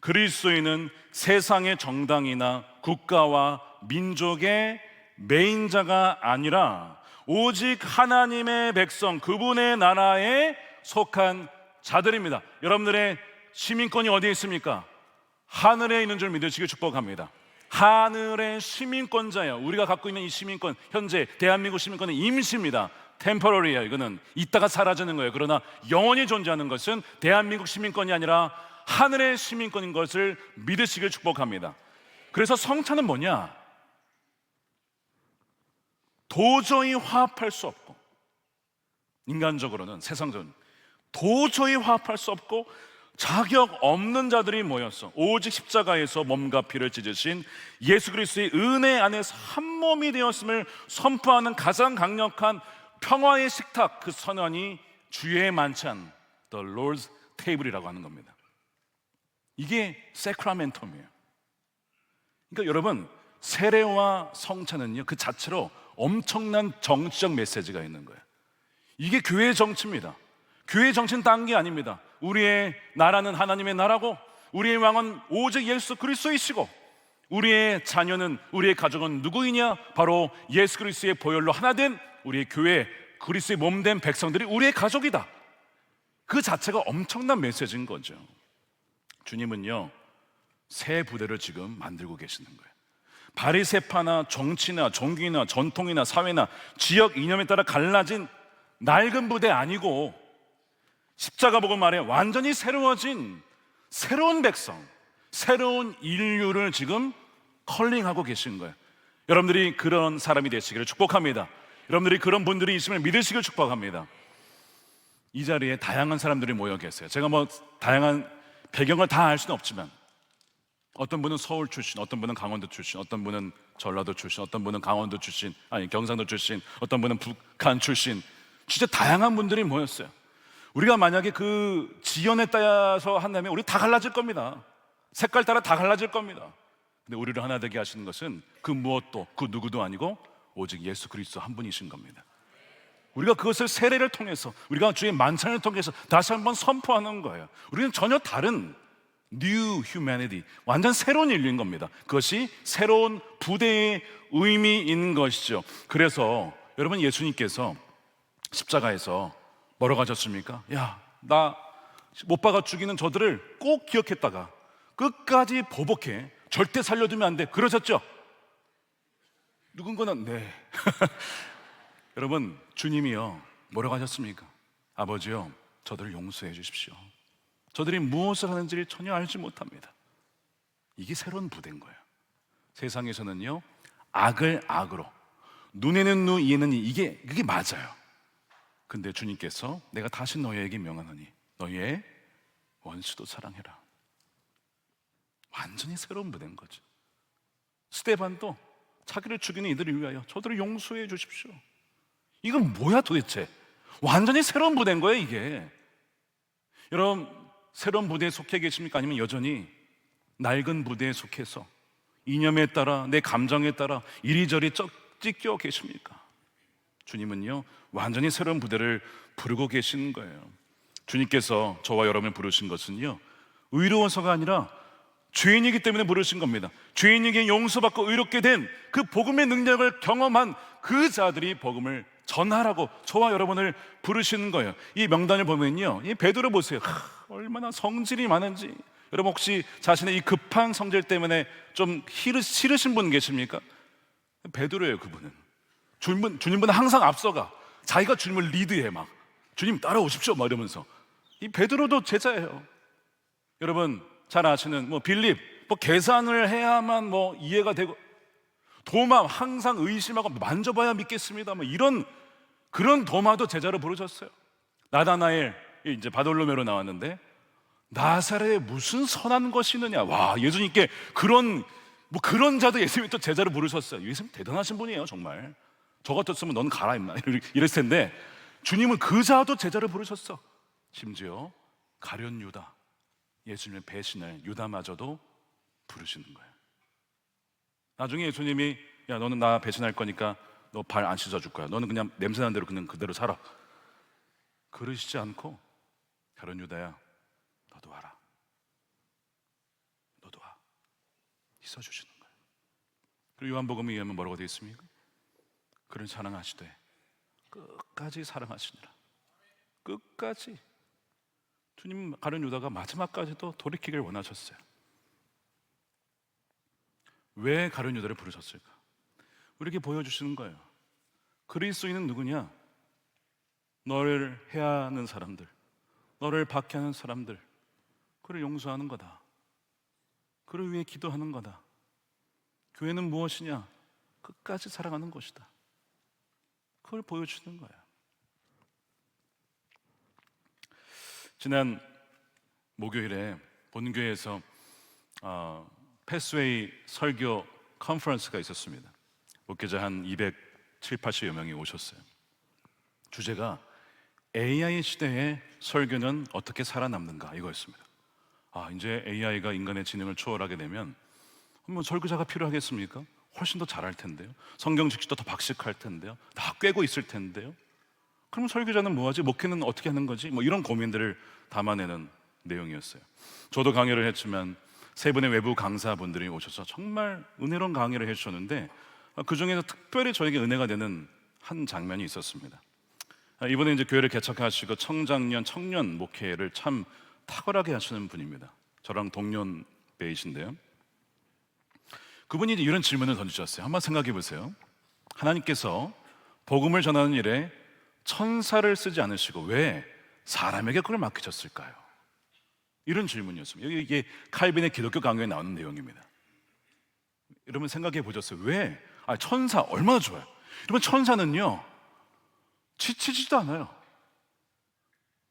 그리스도인은 세상의 정당이나 국가와 민족의 메인자가 아니라 오직 하나님의 백성, 그분의 나라에 속한 자들입니다. 여러분들의 시민권이 어디에 있습니까? 하늘에 있는 줄 믿으시길 축복합니다. 하늘의 시민권자예요. 우리가 갖고 있는 이 시민권, 현재 대한민국 시민권은 임시입니다. 템퍼러리예요. 이거는 있다가 사라지는 거예요. 그러나 영원히 존재하는 것은 대한민국 시민권이 아니라 하늘의 시민권인 것을 믿으시길 축복합니다. 그래서 성찬은 뭐냐? 도저히 화합할 수 없고, 인간적으로는, 세상적으로는 도저히 화합할 수 없고 자격 없는 자들이 모였어. 오직 십자가에서 몸과 피를 찢으신 예수 그리스도의 은혜 안에서 한 몸이 되었음을 선포하는 가장 강력한 평화의 식탁, 그 선언이 주의 만찬, The Lord's Table이라고 하는 겁니다. 이게 세크라멘텀이에요. 그러니까 여러분, 세례와 성찬은요, 그 자체로 엄청난 정치적 메시지가 있는 거예요. 이게 교회의 정치입니다. 교회의 정치는 딴 게 아닙니다. 우리의 나라는 하나님의 나라고, 우리의 왕은 오직 예수 그리스도이시고, 우리의 자녀는, 우리의 가족은 누구이냐? 바로 예수 그리스도의 보혈로 하나 된 우리의 교회, 그리스도의 몸된 백성들이 우리의 가족이다. 그 자체가 엄청난 메시지인 거죠. 주님은요, 새 부대를 지금 만들고 계시는 거예요. 바리새파나 정치나 종교나 전통이나 사회나 지역 이념에 따라 갈라진 낡은 부대 아니고, 십자가 복음 아래 완전히 새로워진 새로운 백성, 새로운 인류를 지금 컬링하고 계신 거예요. 여러분들이 그런 사람이 되시기를 축복합니다. 여러분들이 그런 분들이 있으면 믿으시길 축복합니다. 이 자리에 다양한 사람들이 모여 계세요. 제가 뭐 다양한 배경을 다 알 수는 없지만, 어떤 분은 서울 출신, 어떤 분은 강원도 출신, 어떤 분은 전라도 출신, 어떤 분은 강원도 출신, 아니 경상도 출신, 어떤 분은 북한 출신, 진짜 다양한 분들이 모였어요. 우리가 만약에 그 지연에 따라서 한다면 우리 다 갈라질 겁니다. 색깔 따라 다 갈라질 겁니다. 근데 우리를 하나 되게 하시는 것은 그 무엇도, 그 누구도 아니고 오직 예수 그리스도 한 분이신 겁니다. 우리가 그것을 세례를 통해서, 우리가 주의 만찬을 통해서 다시 한번 선포하는 거예요. 우리는 전혀 다른 New Humanity, 완전 새로운 인류인 겁니다. 그것이 새로운 부대의 의미인 것이죠. 그래서 여러분, 예수님께서 십자가에서 뭐라고 하셨습니까? 야, 나 못 박아 죽이는 저들을 꼭 기억했다가 끝까지 보복해, 절대 살려두면 안 돼, 그러셨죠? 누군가는 네. 여러분, 주님이요 뭐라고 하셨습니까? 아버지요, 저들을 용서해 주십시오. 저들이 무엇을 하는지를 전혀 알지 못합니다. 이게 새로운 부대인 거예요. 세상에서는요, 악을 악으로, 눈에는 눈, 이에는 이, 그게 맞아요. 근데 주님께서 내가 다시 너희에게 명하노니 너희의 원수도 사랑해라. 완전히 새로운 부대인 거죠. 스데반도 자기를 죽이는 이들을 위하여 저들을 용서해 주십시오. 이건 뭐야 도대체? 완전히 새로운 부대인 거예요, 이게. 여러분, 새로운 부대에 속해 계십니까? 아니면 여전히 낡은 부대에 속해서 이념에 따라, 내 감정에 따라 이리저리 찢겨 계십니까? 주님은요, 완전히 새로운 부대를 부르고 계신 거예요. 주님께서 저와 여러분을 부르신 것은요, 의로워서가 아니라 죄인이기 때문에 부르신 겁니다. 죄인에게 용서받고 의롭게 된 그 복음의 능력을 경험한 그 자들이 복음을 전하라고 저와 여러분을 부르시는 거예요. 이 명단을 보면요, 이 베드로 보세요. 얼마나 성질이 많은지. 여러분, 혹시 자신의 이 급한 성질 때문에 좀 싫으신 분 계십니까? 베드로예요. 그분은 주님보다 항상 앞서가, 자기가 주님을 리드해. 막 주님 따라오십시오 막 이러면서. 이 베드로도 제자예요. 여러분 잘 아시는 뭐 빌립, 뭐 계산을 해야만 뭐 이해가 되고, 도마 항상 의심하고 만져봐야 믿겠습니다, 뭐 이런 그런 도마도 제자로 부르셨어요. 나다나엘, 이제 바돌로메로 나왔는데 나사렛에 무슨 선한 것이 있느냐. 와, 예수님께 그런 자도 예수님이 또 제자로 부르셨어요. 예수님 대단하신 분이에요, 정말. 저 같았으면 넌 가라 임마 이랬을 텐데 주님은 그 자도 제자로 부르셨어. 심지어 가룟 유다, 예수님의 배신을 유다마저도 부르시는 거예요. 나중에 예수님이 야, 너는 나 배신할 거니까 너 발 안 씻어줄 거야. 너는 그냥 냄새나는 대로 그냥 그대로 살아. 그러시지 않고 가룟 유다야, 너도 와라. 너도 와. 씻어주시는 거예요. 그리고 요한복음에 의하면 뭐라고 되어 있습니까? 그를 사랑하시되 끝까지 사랑하시니라. 끝까지. 주님 가룟 유다가 마지막까지도 돌이키길 원하셨어요. 왜 가룟 유다를 부르셨을까? 우리에게 보여주시는 거예요. 그리스도인은 누구냐? 너를 해하는 사람들, 너를 박해하는 사람들, 그를 용서하는 거다. 그를 위해 기도하는 거다. 교회는 무엇이냐? 끝까지 사랑하는 것이다. 그걸 보여주는 거예요. 지난 목요일에 본교회에서 패스웨이 설교 컨퍼런스가 있었습니다. 목회자 한 270, 80여 명이 오셨어요. 주제가 AI 시대의 설교는 어떻게 살아남는가 이거였습니다. 이제 AI가 인간의 지능을 초월하게 되면 설교자가 필요하겠습니까? 훨씬 더 잘할 텐데요. 성경 지식도 더 박식할 텐데요. 다 꿰고 있을 텐데요. 그럼 설교자는 뭐하지? 목회는 어떻게 하는 거지? 이런 고민들을 담아내는 내용이었어요. 저도 강의를 했지만 세 분의 외부 강사분들이 오셔서 정말 은혜로운 강의를 해주셨는데 그 중에서 특별히 저에게 은혜가 되는 한 장면이 있었습니다. 이번에 이제 교회를 개척하시고 청장년, 청년 목회를 참 탁월하게 하시는 분입니다. 저랑 동년배이신데요. 그분이 이제 이런 질문을 던지셨어요. 한번 생각해 보세요. 하나님께서 복음을 전하는 일에 천사를 쓰지 않으시고 왜 사람에게 그걸 맡기셨을까요? 이런 질문이었습니다. 이게 칼빈의 기독교 강요에 나오는 내용입니다. 여러분 생각해 보셨어요? 왜? 천사 얼마나 좋아요. 여러분 천사는요 지치지도 않아요.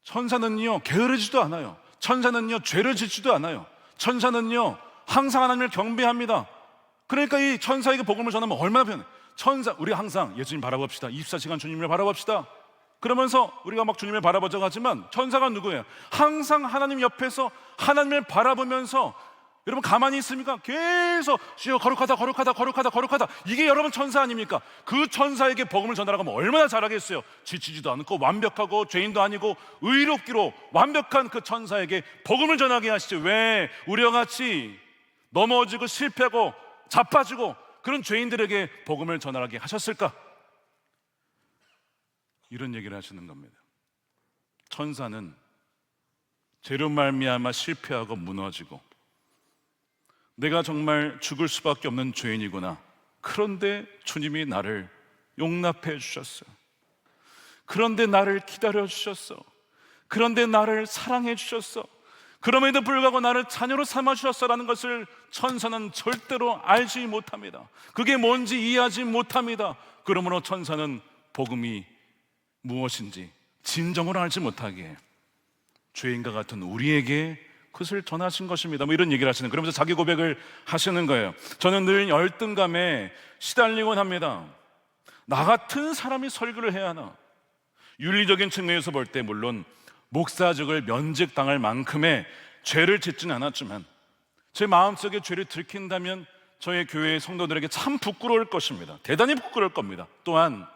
천사는요 게으르지도 않아요. 천사는요 죄를 짓지도 않아요. 천사는요 항상 하나님을 경배합니다. 그러니까 이 천사에게 복음을 전하면 얼마나 편해. 우리가 항상 예수님 바라봅시다. 24시간 주님을 바라봅시다. 그러면서 우리가 막 주님을 바라보자고 하지만 천사가 누구예요? 항상 하나님 옆에서 하나님을 바라보면서 여러분 가만히 있습니까? 계속 주여 거룩하다 이게 여러분 천사 아닙니까? 그 천사에게 복음을 전하라고 하면 얼마나 잘하겠어요. 지치지도 않고 완벽하고 죄인도 아니고 의롭기로 완벽한 그 천사에게 복음을 전하게 하시죠. 왜 우리와 같이 넘어지고 실패하고 자빠지고 그런 죄인들에게 복음을 전하게 하셨을까? 이런 얘기를 하시는 겁니다. 천사는 죄로 말미암아 실패하고 무너지고 내가 정말 죽을 수밖에 없는 죄인이구나. 그런데 주님이 나를 용납해 주셨어요. 그런데 나를 기다려 주셨어. 그런데 나를 사랑해 주셨어. 그럼에도 불구하고 나를 자녀로 삼아 주셨어라는 것을 천사는 절대로 알지 못합니다. 그게 뭔지 이해하지 못합니다. 그러므로 천사는 복음이 무엇인지 진정으로 알지 못하게 죄인과 같은 우리에게 그것을 전하신 것입니다. 이런 얘기를 하시는, 그러면서 자기 고백을 하시는 거예요. 저는 늘 열등감에 시달리곤 합니다. 나 같은 사람이 설교를 해야 하나? 윤리적인 측면에서 볼 때 물론 목사직을 면직당할 만큼의 죄를 짓지는 않았지만 제 마음속에 죄를 들킨다면 저희 교회의 성도들에게 참 부끄러울 것입니다. 대단히 부끄러울 겁니다. 또한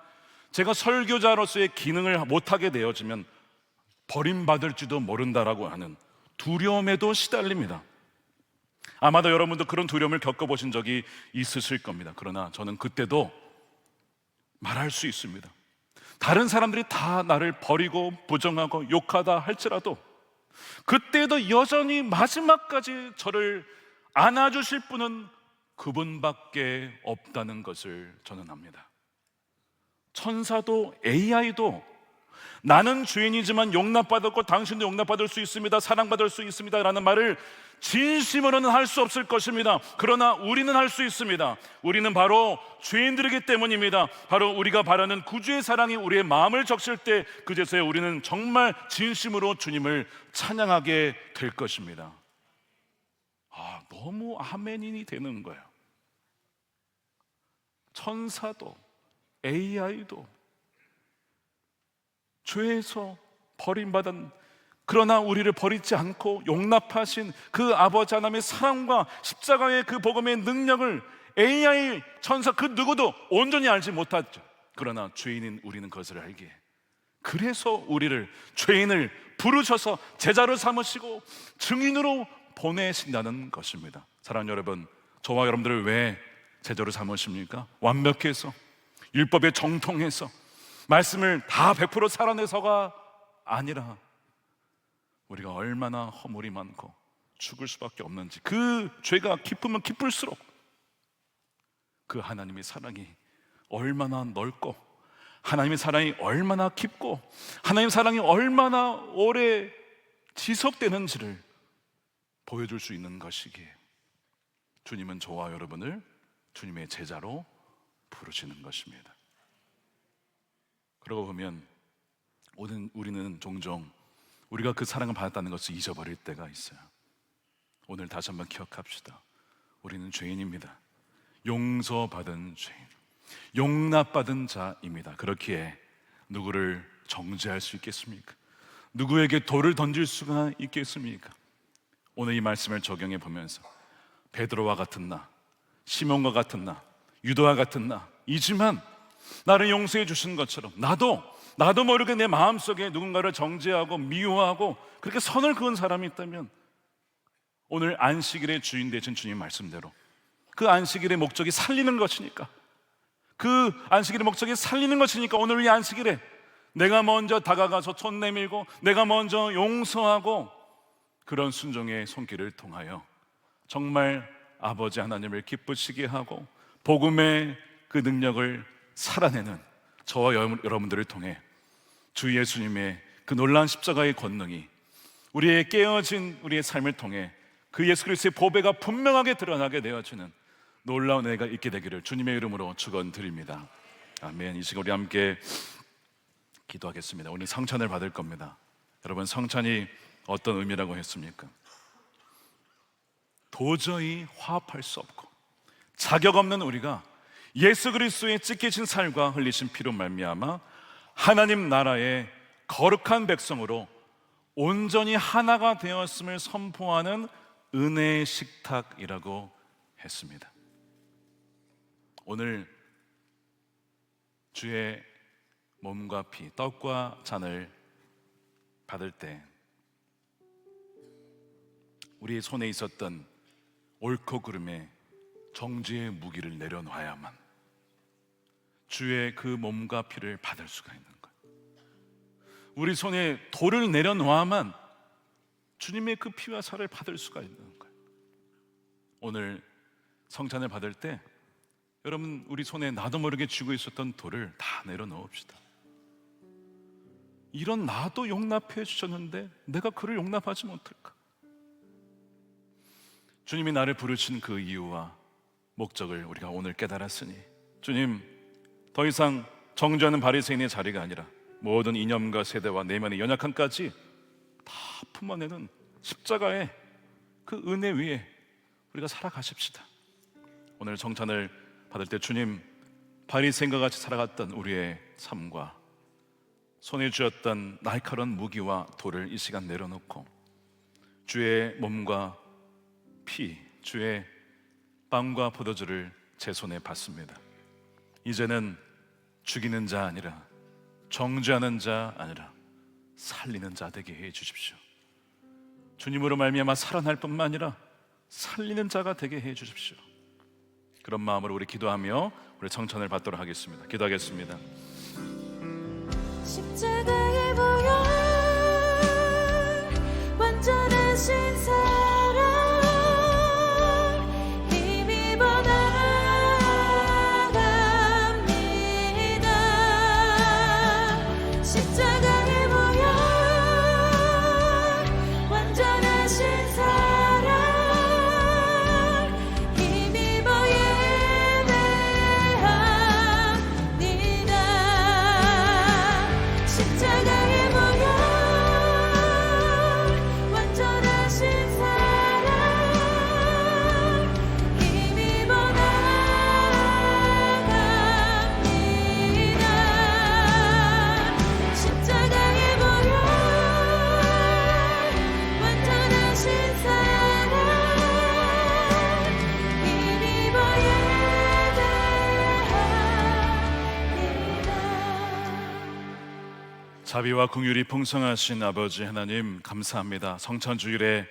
제가 설교자로서의 기능을 못하게 되어지면 버림받을지도 모른다라고 하는 두려움에도 시달립니다. 아마도 여러분도 그런 두려움을 겪어보신 적이 있으실 겁니다. 그러나 저는 그때도 말할 수 있습니다. 다른 사람들이 다 나를 버리고 부정하고 욕하다 할지라도 그때도 여전히 마지막까지 저를 안아주실 분은 그분밖에 없다는 것을 저는 압니다. 천사도 AI도 나는 죄인이지만 용납받았고 당신도 용납받을 수 있습니다, 사랑받을 수 있습니다 라는 말을 진심으로는 할 수 없을 것입니다. 그러나 우리는 할 수 있습니다. 우리는 바로 죄인들이기 때문입니다. 바로 우리가 바라는 구주의 사랑이 우리의 마음을 적실 때 그제서야 우리는 정말 진심으로 주님을 찬양하게 될 것입니다. 너무 아멘이 되는 거예요. 천사도 AI도 죄에서 버림받은, 그러나 우리를 버리지 않고 용납하신 그 아버지 하나님의 사랑과 십자가의 그 복음의 능력을 AI, 천사 그 누구도 온전히 알지 못하죠. 그러나 죄인인 우리는 그것을 알기에, 그래서 우리를, 죄인을 부르셔서 제자로 삼으시고 증인으로 보내신다는 것입니다. 사랑하는 여러분, 저와 여러분들을 왜 제자로 삼으십니까? 완벽해서, 율법에 정통해서, 말씀을 다 100% 살아내서가 아니라 우리가 얼마나 허물이 많고 죽을 수밖에 없는지, 그 죄가 깊으면 깊을수록 그 하나님의 사랑이 얼마나 넓고, 하나님의 사랑이 얼마나 깊고, 하나님의 사랑이 얼마나 오래 지속되는지를 보여줄 수 있는 것이기에 주님은 저와 여러분을 주님의 제자로 부르시는 것입니다. 그러고 보면 우리는 종종 우리가 그 사랑을 받았다는 것을 잊어버릴 때가 있어요. 오늘 다시 한번 기억합시다. 우리는 죄인입니다. 용서받은 죄인, 용납받은 자입니다. 그렇기에 누구를 정죄할 수 있겠습니까? 누구에게 돌을 던질 수가 있겠습니까? 오늘 이 말씀을 적용해 보면서 베드로와 같은 나, 시몬과 같은 나, 유다와 같은 나이지만 나를 용서해 주신 것처럼 나도 모르게 내 마음속에 누군가를 정죄하고 미워하고 그렇게 선을 그은 사람이 있다면, 오늘 안식일의 주인 되신 주님 말씀대로 그 안식일의 목적이 살리는 것이니까, 그 안식일의 목적이 살리는 것이니까 오늘 이 안식일에 내가 먼저 다가가서 손 내밀고 내가 먼저 용서하고 그런 순종의 손길을 통하여 정말 아버지 하나님을 기쁘시게 하고 복음의 그 능력을 살아내는 저와 여러분들을 통해 주 예수님의 그 놀라운 십자가의 권능이 우리의 깨어진 우리의 삶을 통해 그 예수 그리스도의 보배가 분명하게 드러나게 되어지는 놀라운 은혜가 있게 되기를 주님의 이름으로 축원드립니다. 아멘. 이 시간 우리 함께 기도하겠습니다. 오늘 성찬을 받을 겁니다. 여러분, 성찬이 어떤 의미라고 했습니까? 도저히 화합할 수 없고 자격 없는 우리가 예수 그리스도의 찢기신 살과 흘리신 피로 말미암아 하나님 나라의 거룩한 백성으로 온전히 하나가 되었음을 선포하는 은혜의 식탁이라고 했습니다. 오늘 주의 몸과 피, 떡과 잔을 받을 때 우리의 손에 있었던 옳고 그름의 정죄의 무기를 내려놔야만 주의 그 몸과 피를 받을 수가 있는 거예요. 우리 손에 돌을 내려놓아야만 주님의 그 피와 살을 받을 수가 있는 거예요. 오늘 성찬을 받을 때 여러분, 우리 손에 나도 모르게 쥐고 있었던 돌을 다 내려놓읍시다. 이런 나도 용납해 주셨는데 내가 그를 용납하지 못할까? 주님이 나를 부르신 그 이유와 목적을 우리가 오늘 깨달았으니, 주님, 더 이상 정죄하는 바리새인의 자리가 아니라 모든 이념과 세대와 내면의 연약함까지 다 품어내는 십자가의 그 은혜 위에 우리가 살아가십시다. 오늘 성찬을 받을 때 주님, 바리새인과 같이 살아갔던 우리의 삶과 손에 쥐었던 날카로운 무기와 돌을 이 시간 내려놓고 주의 몸과 피, 주의 빵과 포도주를 제 손에 받습니다. 이제는 죽이는 자 아니라, 정죄하는 자 아니라 살리는 자 되게 해 주십시오. 주님으로 말미암아 살아날 뿐만 아니라 살리는 자가 되게 해 주십시오. 그런 마음으로 우리 기도하며 우리 성찬을 받도록 하겠습니다. 기도하겠습니다. 십자가의 보혈, 완전하신 사랑 힘입어 나아갑니다. 십자가의 자비와 긍휼이 풍성하신 아버지 하나님, 감사합니다. 성찬주일에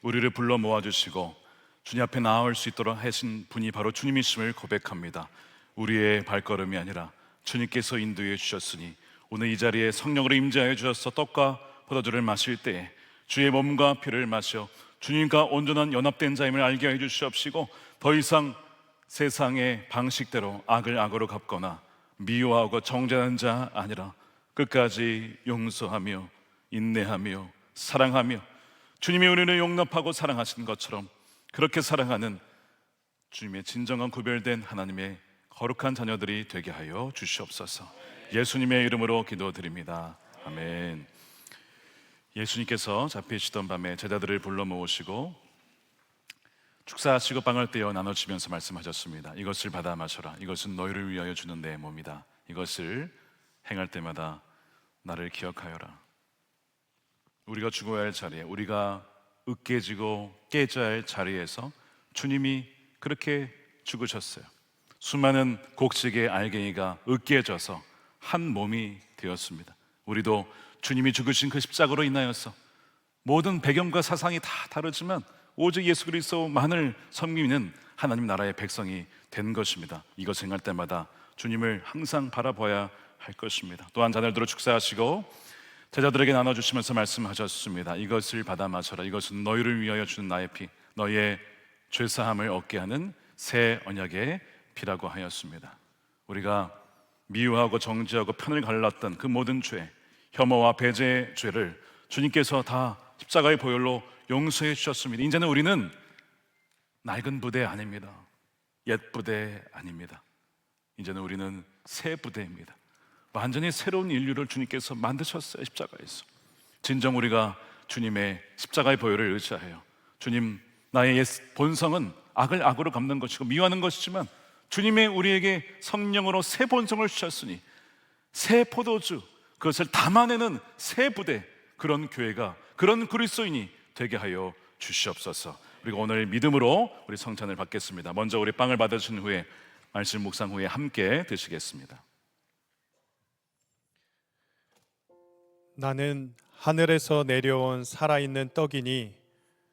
우리를 불러 모아주시고 주님 앞에 나아올 수 있도록 하신 분이 바로 주님이심을 고백합니다. 우리의 발걸음이 아니라 주님께서 인도해 주셨으니 오늘 이 자리에 성령으로 임재하여 주셔서 떡과 포도주를 마실 때에 주의 몸과 피를 마셔 주님과 온전한 연합된 자임을 알게 해 주시옵시고, 더 이상 세상의 방식대로 악을 악으로 갚거나 미워하고 정죄하는 자 아니라 끝까지 용서하며 인내하며 사랑하며 주님이 우리를 용납하고 사랑하신 것처럼 그렇게 사랑하는 주님의 진정한 구별된 하나님의 거룩한 자녀들이 되게 하여 주시옵소서. 예수님의 이름으로 기도드립니다. 아멘. 예수님께서 잡히시던 밤에 제자들을 불러 모으시고 축사하시고 빵을 떼어 나눠주면서 말씀하셨습니다. 이것을 받아 마셔라. 이것은 너희를 위하여 주는 내 몸이다. 이것을 행할 때마다 나를 기억하여라. 우리가 죽어야 할 자리에, 우리가 으깨지고 깨져야 할 자리에서 주님이 그렇게 죽으셨어요. 수많은 곡식의 알갱이가 으깨져서 한 몸이 되었습니다. 우리도 주님이 죽으신 그 십자가로 인하여서 모든 배경과 사상이 다 다르지만 오직 예수 그리스도만을 섬기는 하나님 나라의 백성이 된 것입니다. 이것을 행할 때마다 주님을 항상 바라봐야 할 것입니다. 또한 잔을 축사하시고 제자들에게 나눠주시면서 말씀하셨습니다. 이것을 받아 마셔라. 이것은 너희를 위하여 주는 나의 피, 너희의 죄사함을 얻게 하는 새 언약의 피라고 하였습니다. 우리가 미워하고 정죄하고 편을 갈랐던 그 모든 죄, 혐오와 배제의 죄를 주님께서 다 십자가의 보혈로 용서해 주셨습니다. 이제는 우리는 낡은 부대 아닙니다. 옛 부대 아닙니다. 이제는 우리는 새 부대입니다. 완전히 새로운 인류를 주님께서 만드셨어요. 십자가에서. 진정 우리가 주님의 십자가의 보혈을 의지하여, 주님, 나의 옛 본성은 악을 악으로 갚는 것이고 미워하는 것이지만 주님의 우리에게 성령으로 새 본성을 주셨으니 새 포도주, 그것을 담아내는 새 부대, 그런 교회가, 그런 그리스도인이 되게 하여 주시옵소서. 그리고 오늘 믿음으로 우리 성찬을 받겠습니다. 먼저 우리 빵을 받으신 후에 말씀 묵상 후에 함께 드시겠습니다. 나는 하늘에서 내려온 살아있는 떡이니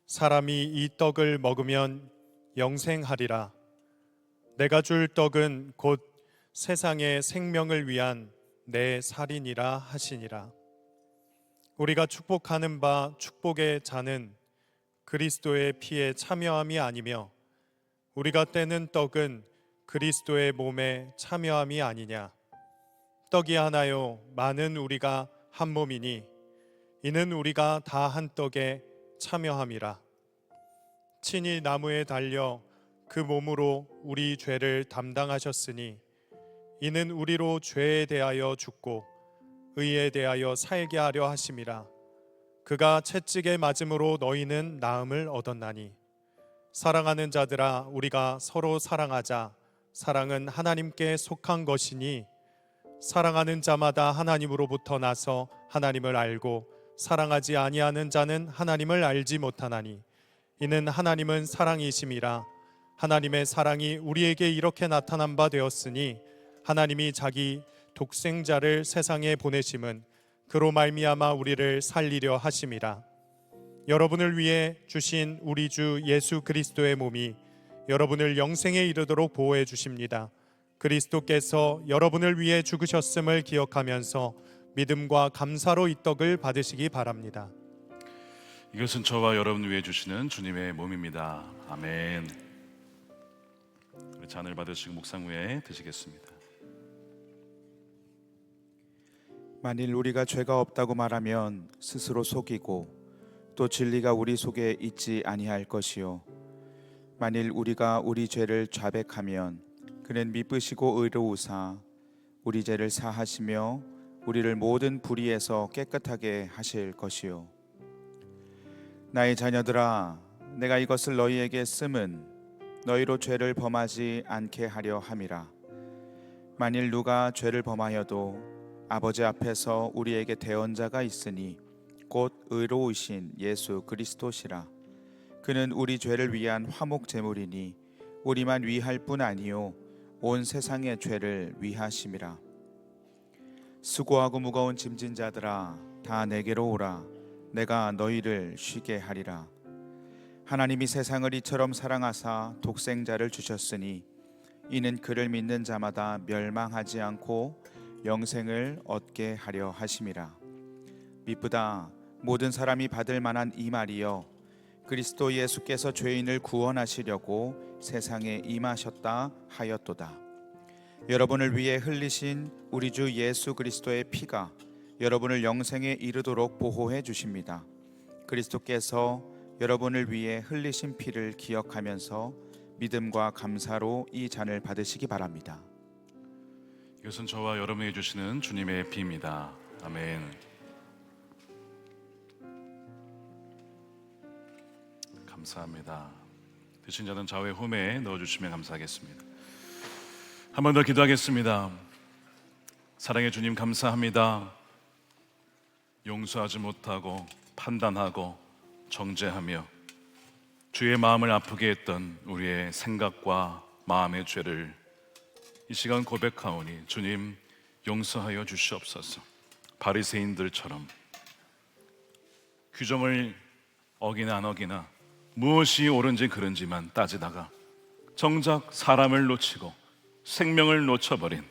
사람이 이 떡을 먹으면 영생하리라. 내가 줄 떡은 곧 세상의 생명을 위한 내 살이니라 하시니라. 우리가 축복하는 바 축복의 잔은 그리스도의 피에 참여함이 아니며 우리가 떼는 떡은 그리스도의 몸에 참여함이 아니냐. 떡이 하나요 많은 우리가 한 몸이니 이는 우리가 다 한 떡에 참여함이라. 친히 나무에 달려 그 몸으로 우리 죄를 담당하셨으니 이는 우리로 죄에 대하여 죽고 의에 대하여 살게 하려 하심이라. 그가 채찍에 맞음으로 너희는 나음을 얻었나니. 사랑하는 자들아, 우리가 서로 사랑하자. 사랑은 하나님께 속한 것이니 사랑하는 자마다 하나님으로부터 나서 하나님을 알고 사랑하지 아니하는 자는 하나님을 알지 못하나니. 이는 하나님은 사랑이심이라. 하나님의 사랑이 우리에게 이렇게 나타난 바 되었으니 하나님이 자기 독생자를 세상에 보내심은 그로 말미암아 우리를 살리려 하심이라. 여러분을 위해 주신 우리 주 예수 그리스도의 몸이 여러분을 영생에 이르도록 보호해 주십니다. 그리스도께서 여러분을 위해 죽으셨음을 기억하면서 믿음과 감사로 이 떡을 받으시기 바랍니다. 이것은 저와 여러분 위해 주시는 주님의 몸입니다. 아멘. 우리 잔을 받으시고 묵상 후에 드시겠습니다. 만일 우리가 죄가 없다고 말하면 스스로 속이고 또 진리가 우리 속에 있지 아니할 것이요, 만일 우리가 우리 죄를 자백하면 그는 미쁘시고 의로우사 우리 죄를 사하시며 우리를 모든 불의에서 깨끗하게 하실 것이요. 나의 자녀들아, 내가 이것을 너희에게 씀은 너희로 죄를 범하지 않게 하려 함이라. 만일 누가 죄를 범하여도 아버지 앞에서 우리에게 대언자가 있으니 곧 의로우신 예수 그리스도시라. 그는 우리 죄를 위한 화목 제물이니 우리만 위할 뿐 아니요 온 세상의 죄를 위하심이라. 수고하고 무거운 짐진 자들아 다 내게로 오라. 내가 너희를 쉬게 하리라. 하나님이 세상을 이처럼 사랑하사 독생자를 주셨으니 이는 그를 믿는 자마다 멸망하지 않고 영생을 얻게 하려 하심이라. 미쁘다 모든 사람이 받을 만한 이 말이여, 그리스도 예수께서 죄인을 구원하시려고 세상에 임하셨다 하였도다. 여러분을 위해 흘리신 우리 주 예수 그리스도의 피가 여러분을 영생에 이르도록 보호해 주십니다. 그리스도께서 여러분을 위해 흘리신 피를 기억하면서 믿음과 감사로 이 잔을 받으시기 바랍니다. 이것은 저와 여러분에게 주시는 주님의 피입니다. 아멘. 감사합니다. 드신 자는 좌우의 홈에 넣어주시면 감사하겠습니다. 한 번 더 기도하겠습니다. 사랑의 주님 감사합니다. 용서하지 못하고 판단하고 정죄하며 주의 마음을 아프게 했던 우리의 생각과 마음의 죄를 이 시간 고백하오니 주님 용서하여 주시옵소서. 바리새인들처럼 규정을 어기나 안 어기나 무엇이 옳은지 그른지만 따지다가 정작 사람을 놓치고 생명을 놓쳐버린,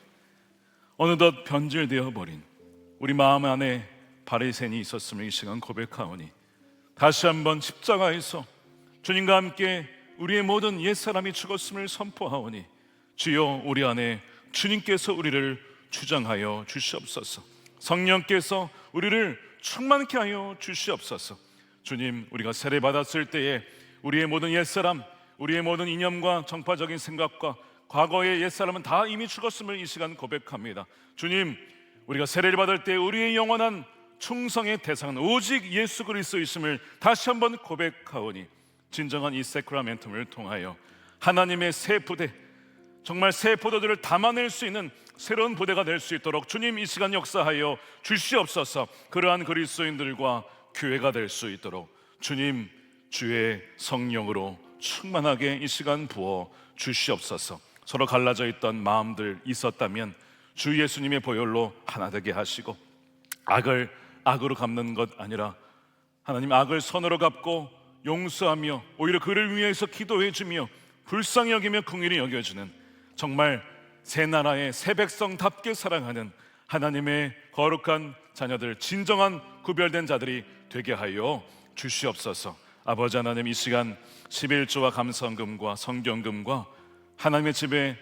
어느덧 변질되어 버린 우리 마음 안에 바리새인이 있었음을 이 시간 고백하오니 다시 한번 십자가에서 주님과 함께 우리의 모든 옛사람이 죽었음을 선포하오니 주여 우리 안에 주님께서 우리를 주장하여 주시옵소서. 성령께서 우리를 충만케 하여 주시옵소서. 주님, 우리가 세례받았을 때에 우리의 모든 옛사람, 우리의 모든 이념과 정파적인 생각과 과거의 옛사람은 다 이미 죽었음을 이 시간 고백합니다. 주님, 우리가 세례를 받을 때 우리의 영원한 충성의 대상은 오직 예수 그리스도이심을 다시 한번 고백하오니 진정한 이 세크라멘텀을 통하여 하나님의 새 부대, 정말 새 포도들을 담아낼 수 있는 새로운 부대가 될 수 있도록 주님 이 시간 역사하여 주시옵소서. 그러한 그리스도인들과 교회가 될 수 있도록 주님 주의 성령으로 충만하게 이 시간 부어 주시옵소서. 서로 갈라져 있던 마음들 있었다면 주 예수님의 보혈로 하나 되게 하시고, 악을 악으로 갚는 것 아니라 하나님 악을 선으로 갚고 용서하며 오히려 그를 위해서 기도해 주며 불쌍히 여기며 긍휼히 여겨주는 정말 새 나라의 새 백성답게 사랑하는 하나님의 거룩한 자녀들, 진정한 구별된 자들이 되게 하여 주시옵소서. 아버지 하나님, 이 시간 11조와 감사헌금과 성경금과 하나님의 집에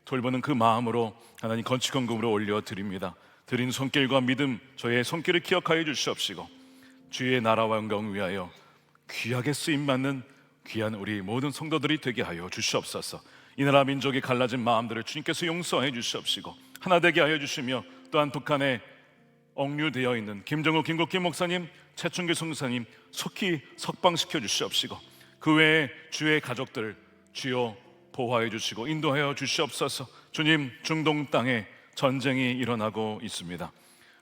돌보는 그 마음으로 하나님 건축헌금으로 올려드립니다. 드린 손길과 믿음, 저의 손길을 기억하여 주시옵시고 주의 나라와 영광을 위하여 귀하게 쓰임받는 귀한 우리 모든 성도들이 되게 하여 주시옵소서. 이 나라 민족이 갈라진 마음들을 주님께서 용서해 주시옵시고 하나 되게 하여 주시며, 또한 북한에 억류되어 있는 김정우 김국기 목사님, 최충기 성사님 속히 석방시켜 주시옵시고 그 외에 주의 가족들 주여 보호하여 주시고 인도하여 주시옵소서. 주님, 중동 땅에 전쟁이 일어나고 있습니다.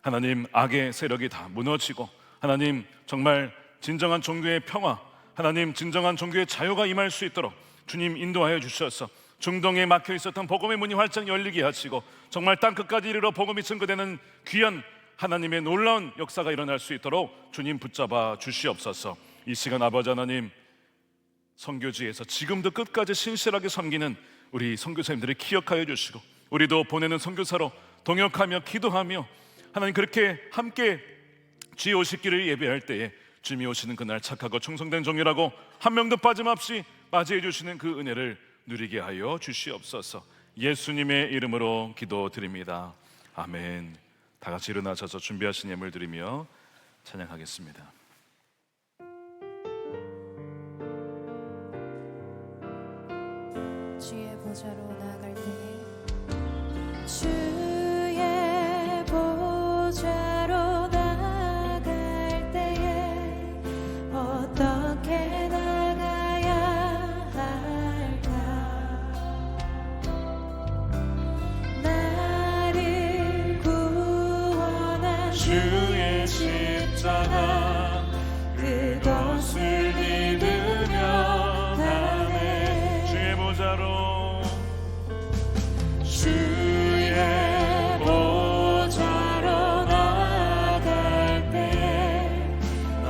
하나님, 악의 세력이 다 무너지고 하나님 정말 진정한 종교의 평화, 하나님 진정한 종교의 자유가 임할 수 있도록 주님 인도하여 주셔서 중동에 막혀 있었던 복음의 문이 활짝 열리게 하시고 정말 땅끝까지 이르러 복음이 증거되는 귀한 하나님의 놀라운 역사가 일어날 수 있도록 주님 붙잡아 주시옵소서. 이 시간 아버지 하나님, 선교지에서 지금도 끝까지 신실하게 섬기는 우리 선교사님들을 기억하여 주시고 우리도 보내는 선교사로 동역하며 기도하며 하나님 그렇게 함께 주의 오시기를 예배할 때에 주님이 오시는 그날 착하고 충성된 종이라고 한 명도 빠짐없이 맞이해 주시는 그 은혜를 누리게 하여 주시옵소서. 예수님의 이름으로 기도드립니다. 아멘. 다 같이 일어나셔서 준비하신 예물 드리며 찬양하겠습니다. 주의 보좌로 나갈 때 주의 보좌로 나갈 때에 어떻게 나가야 할까? 나를 구원한 주의 십자가 그것을 믿으며 가네. 주의 보좌로 주의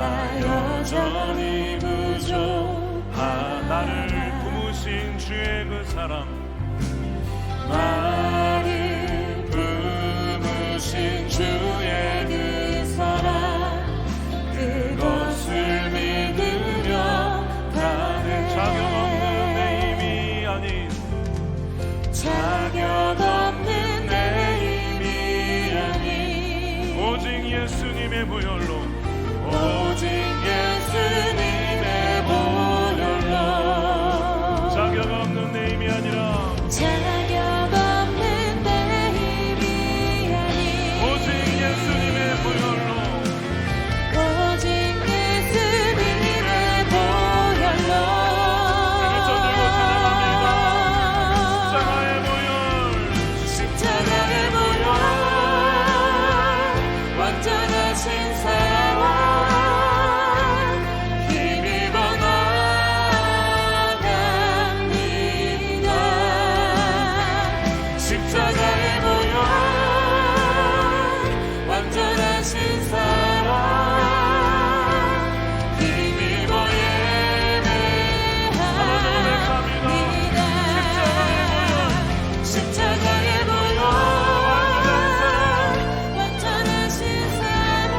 나 여전히 부족하네. 나를 품으신 주의 그 사랑, 나를 품으신 주의 그 사랑, 그것을 믿으며 나를 자격 없는 내 힘이 아닌 자격 없는 내 힘이 아닌 오직 예수님의 보혈로, 오직 예수님의 보혈로 자격 없는 내 힘이 아니라 자격 없는 내 힘이 아닌 오직 예수님의 보혈로, 오직 예수님의 보혈로 손들고 찬양합니다. 십자가의 보혈, 완전하신 사랑 힘입어 나갑니다. 십자가의 보혈, 완전하신 사랑 힘입어 예배합니다. 십자가의 보혈, 완전하신 사랑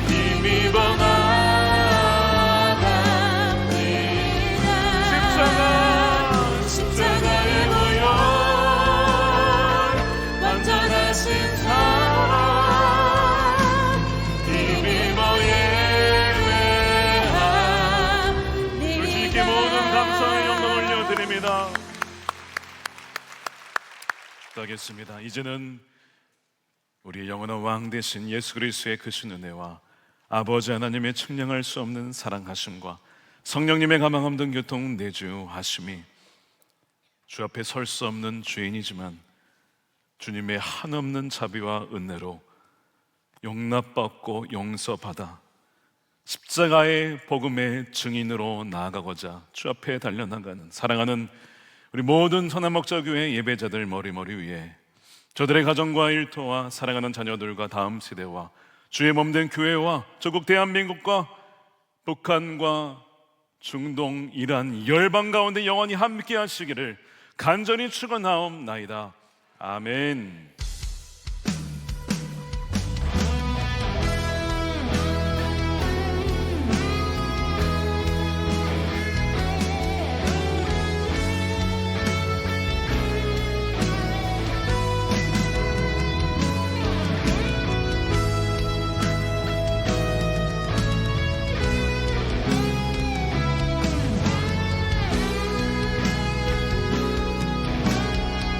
힘입어 나갑니다. 십자가의 보혈, 완전하신 사랑 힘입어 예배합니다. 주님께 모든 감사의 영광 올려드립니다. 기도하겠습니다. 이제는 우리의 영원한 왕 되신 예수 그리스도의 크신 은혜와 아버지 하나님의 측량할 수 없는 사랑하심과 성령님의 가망 없는 교통 내주하심이 주 앞에 설 수 없는 죄인이지만 주님의 한없는 자비와 은혜로 용납받고 용서받아 십자가의 복음의 증인으로 나아가고자 주 앞에 달려나가는 사랑하는 우리 모든 선한목자교회 예배자들 머리머리 위에 저들의 가정과 일터와 사랑하는 자녀들과 다음 세대와 주의 몸된 교회와 조국 대한민국과 북한과 중동, 이란, 열방 가운데 영원히 함께 하시기를 간절히 축원하옵나이다. 아멘.